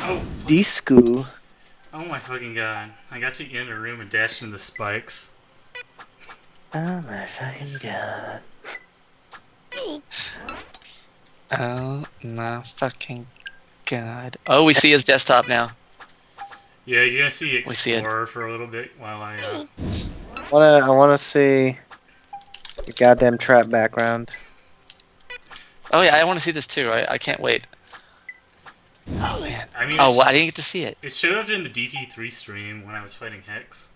Oh, fuck. Disku. Oh my fucking god. I got to get in a room and dashed into the spikes. Oh my fucking god. Oh my fucking god. Oh, we see his desktop now. Yeah, you're gonna see We see it. Explorer for a little bit while I I wanna see the goddamn trap background. Oh yeah, I want to see this too. I can't wait. Oh man. I mean, Oh, well, I didn't get to see it. it showed up in the DT3 stream when I was fighting Hex.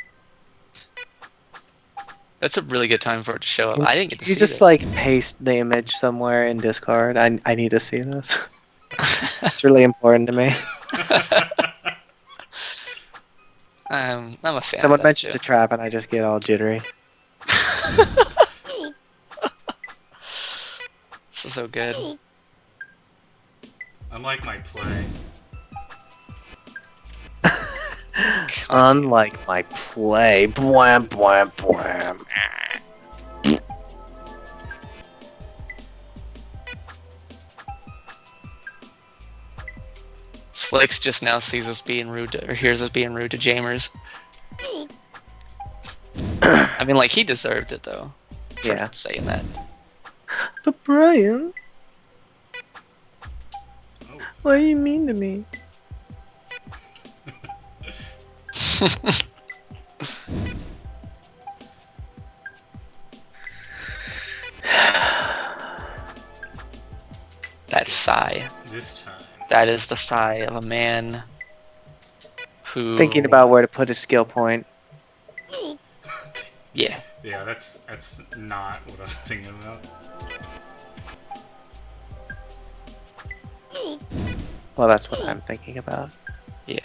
That's a really good time for it to show up. I didn't get to You see just it. like paste the image somewhere in Discord. I need to see this. It's really important to me. I'm a fan. Someone of that mentioned too. the trap and I just get all jittery. This is so good. Unlike my play. Unlike my play. Bwam, bwam, bwam. Slicks just now sees us being rude or hears us being rude to Jamers. I mean, like he deserved it though. For Yeah. saying that. But Brian, Oh, why are you mean to me? That sigh. this time. That is the sigh of a man who. Thinking about where to put his skill point. Yeah. Yeah, that's not what I was thinking about. Well, that's what I'm thinking about. Yeah.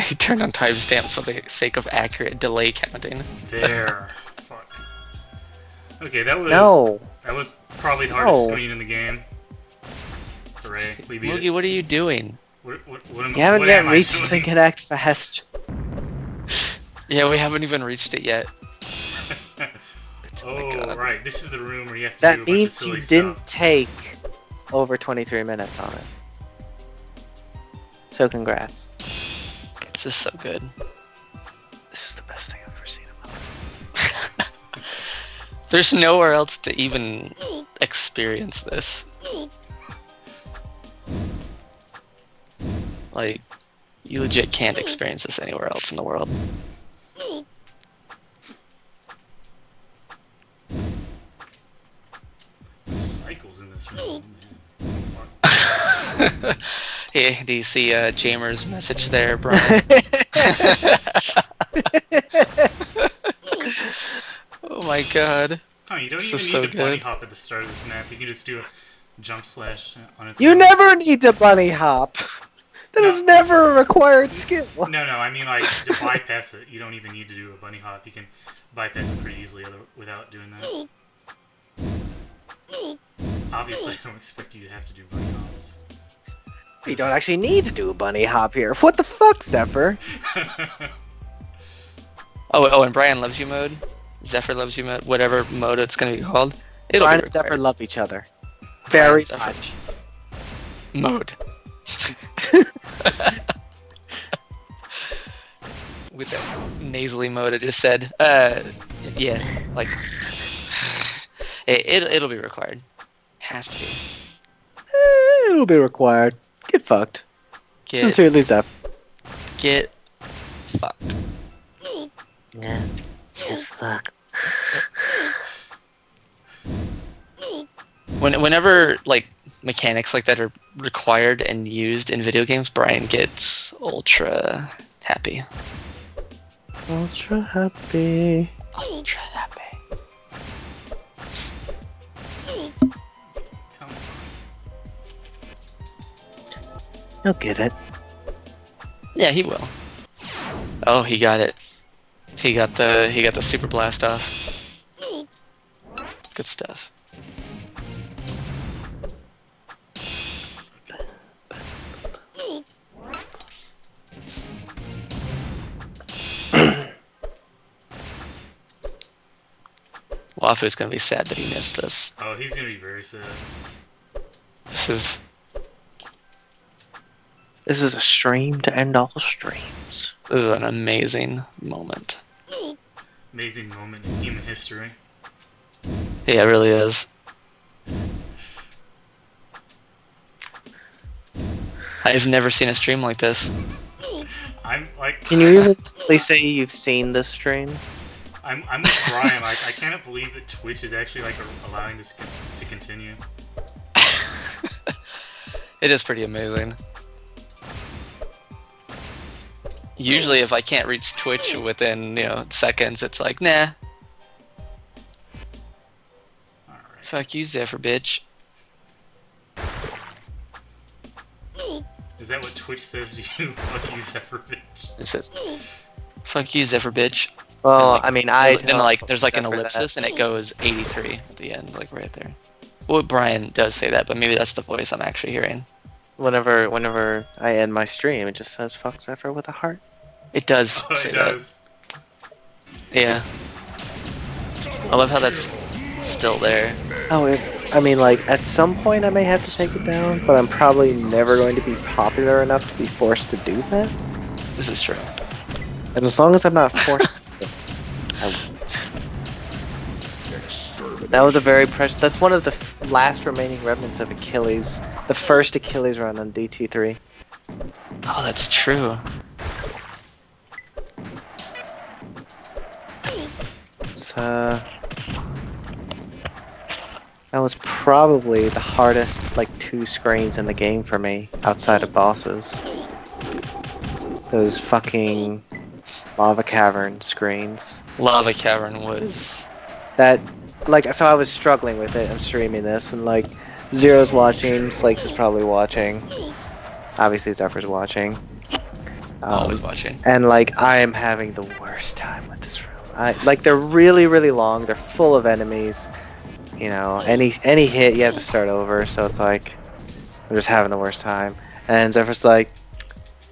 He turned on timestamps for the sake of accurate delay counting. There. Fuck. Okay, that was No. that was probably the hardest No. screen in the game. Hooray, we beat Moogie, it. what are you doing? What am, You haven't what yet am I reached doing? Think and Act Fast. Yeah, we haven't even reached it yet. Oh, God. right. This is the room where you have to do a That bunch of means silly you didn't stuff. take over 23 minutes on it. So congrats. This is so good. This is the best thing I've ever seen in my life. There's nowhere else to even experience this. Like, you legit can't experience this anywhere else in the world. Cycles in this room. Man. Hey, do you see Jamer's message there, Brian? Oh my god. Oh, you don't This even is need so to bunny good. hop at the start of this map. You can just do a jump slash on its You own. never need to bunny hop. That is never a required skill. No, I mean like to bypass it. You don't even need to do a bunny hop. You can bypass it pretty easily without doing that. Obviously, I don't expect you to have to do bunny hops. You don't actually need to do a bunny hop here. What the fuck, Zephyr? Oh, and Brian loves you mode, Zephyr loves you mode, whatever mode it's gonna be called. It'll Brian be and Zephyr required. love each other. Very Zephyr. much. Mode. With that nasally mode I just said. Yeah, like it'll be required. Has to be. It'll be required. Get fucked. Get Sincerely, Zephyr. get fucked. Yeah. Get fucked. Whenever like mechanics like that are required and used in video games, Brian gets ultra happy. Ultra happy. Ultra happy. Come on. You'll get it. Yeah, he will. Oh, he got it. He got the super blast off. Good stuff. Wafu's gonna be sad that he missed this. Oh, he's gonna be very sad. This is This is a stream to end all streams. an amazing moment. Amazing moment in human history. Yeah, it really is. I've never seen a stream like this. I'm like, Can you even really say you've seen this stream? I'm with Brian. Like, I cannot believe that Twitch is actually like allowing this to continue. It is pretty amazing. Usually, if I can't reach Twitch within, seconds, it's like, nah. All right. Fuck you, Zephyr, bitch. Is that what Twitch says to you? Fuck you, Zephyr bitch. It says, fuck you, Zephyr, bitch. Well, And, I mean, I then like there's like an Zephyr that. ellipsis and it goes 83 at the end, like right there. Well, Brian does say that, but maybe that's the voice I'm actually hearing. Whenever I end my stream, it just says "fuck Zephyr" with a heart. It does Oh, say it that. does. Yeah. I love how that's still there. Oh, I mean, like at some point I may have to take it down, but I'm probably never going to be popular enough to be forced to do that. This is true. And as long as I'm not forced, I won't. That was a very precious. That's one of the last remaining remnants of Achilles, the first Achilles run on DT3. Oh, that's true. It's that was probably the hardest like 2 screens in the game for me outside of bosses. Those fucking lava cavern screens. Lava Cavern was... That like so I was struggling with it. I'm streaming this and like Zero's watching, Slakes is probably watching. Obviously Zephyr's watching. always watching. And like I am having the worst time with this room. Like they're really long. They're full of enemies. You know, any hit you have to start over. So it's like I'm just having the worst time. And Zephyr's like,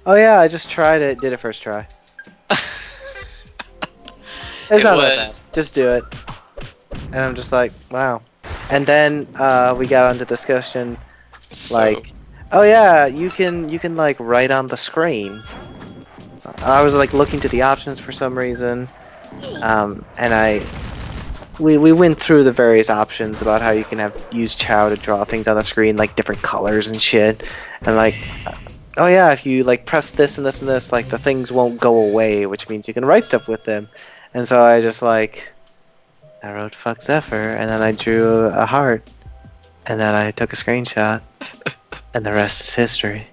"Oh yeah, I just tried it. Did it first try. It's It not that was- bad. Just do it." and I'm just like, wow. And then we got onto discussion like, oh yeah, you can like write on the screen. I was like looking to the options for some reason, and we went through the various options about how you can use Chow to draw things on the screen, like different colors and shit, and like, oh yeah, if you like press this and this and this, like the things won't go away, which means you can write stuff with them. And so I just like, I wrote "fuck Zephyr" and then I drew a heart, and then I took a screenshot, and the rest is history.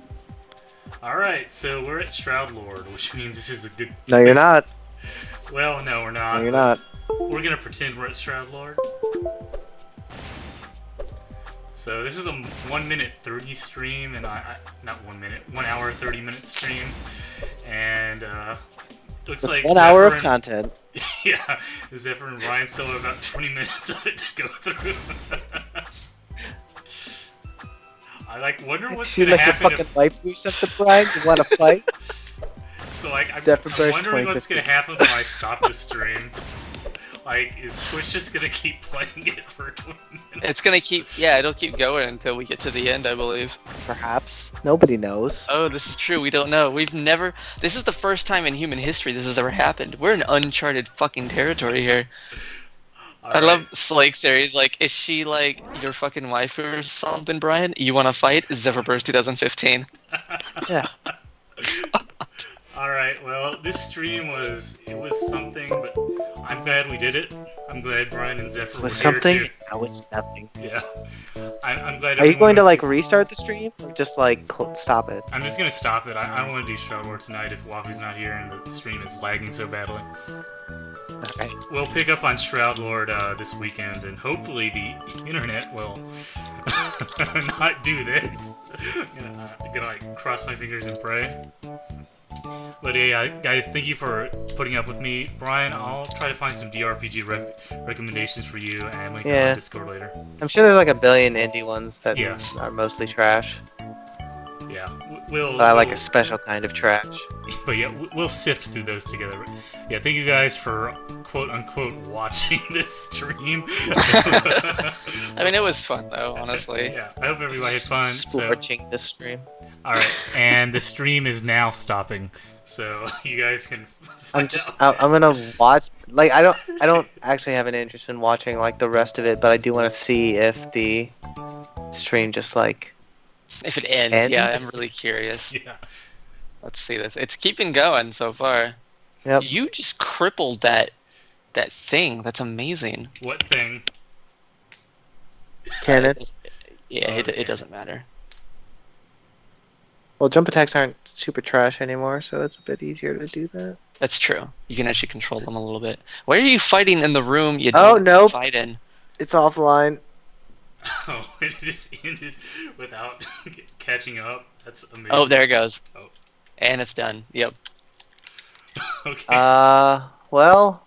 Alright, so we're at Shroud Lord, which means this is a good No, you're not. Well, no, we're not. No, you're not. We're gonna pretend we're at Shroud Lord. So this is a 1 minute 30 stream, and not 1 minute, 1 hour 30-minute stream, and looks like 1 hour of Zephyr content. yeah, Zephyr and Brian still have about 20 minutes of it to go through. I like wonder what's You gonna like to happen fucking wipe yourself to Brian? You want to fight? So like I'm Zephyr Burst wondering what's 2050. gonna happen when I stop the stream. Like, is Twitch just gonna keep playing it for 20 minutes? It's gonna keep, yeah, it'll keep going until we get to the end, I believe. Perhaps. Nobody knows. Oh, this is true. We don't know. We've never. This is the first time in human history this has ever happened. We're in uncharted fucking territory here. I love Slake's there. He's like, is she like your fucking wife or something, Brian? You want to fight? Zephyr 2015. Yeah. Alright, well, this stream was something, but I'm glad we did it. I'm glad Brian and Zephyr were Was here something? too. No, it's nothing. Yeah. I'm glad Are you everyone going to was- like restart the stream or just like stop it? I'm just gonna stop it. I don't want to do Shroud Lord tonight if Wafu's not here and the stream is lagging so badly. Okay. We'll pick up on Shroud Lord this weekend, and hopefully the internet will not do this. Gonna like cross my fingers and pray. But yeah, guys, thank you for putting up with me. Brian, I'll try to find some DRPG recommendations for you and link them Yeah. on Discord later. I'm sure there's like a billion indie ones that Yeah. are mostly trash. Yeah, we'll. But I like we'll- a special kind of trash. But yeah, we'll sift through those together. Yeah, thank you guys for quote unquote watching this stream. I mean, it was fun though, honestly. Yeah, I hope everybody had fun. So, Scorching the stream. all right, and the stream is now stopping, so you guys can. I'm gonna watch. Like I don't actually have an interest in watching like the rest of it, but I do want to see if the stream just like. If it ends, yeah, I'm Ends? really curious. Yeah. Let's see this. It's keeping going so far. Yep. You just crippled that thing. That's amazing. What thing? Can it? Yeah, Okay. it doesn't matter. Well, jump attacks aren't super trash anymore, so that's a bit easier to do that. That's true. You can actually control them a little bit. Why are you fighting in the room you Oh, don't nope. fight in? It's offline. Oh, it just ended without catching up. That's amazing. Oh, there it goes. Oh. And it's done. Yep. Okay. Well,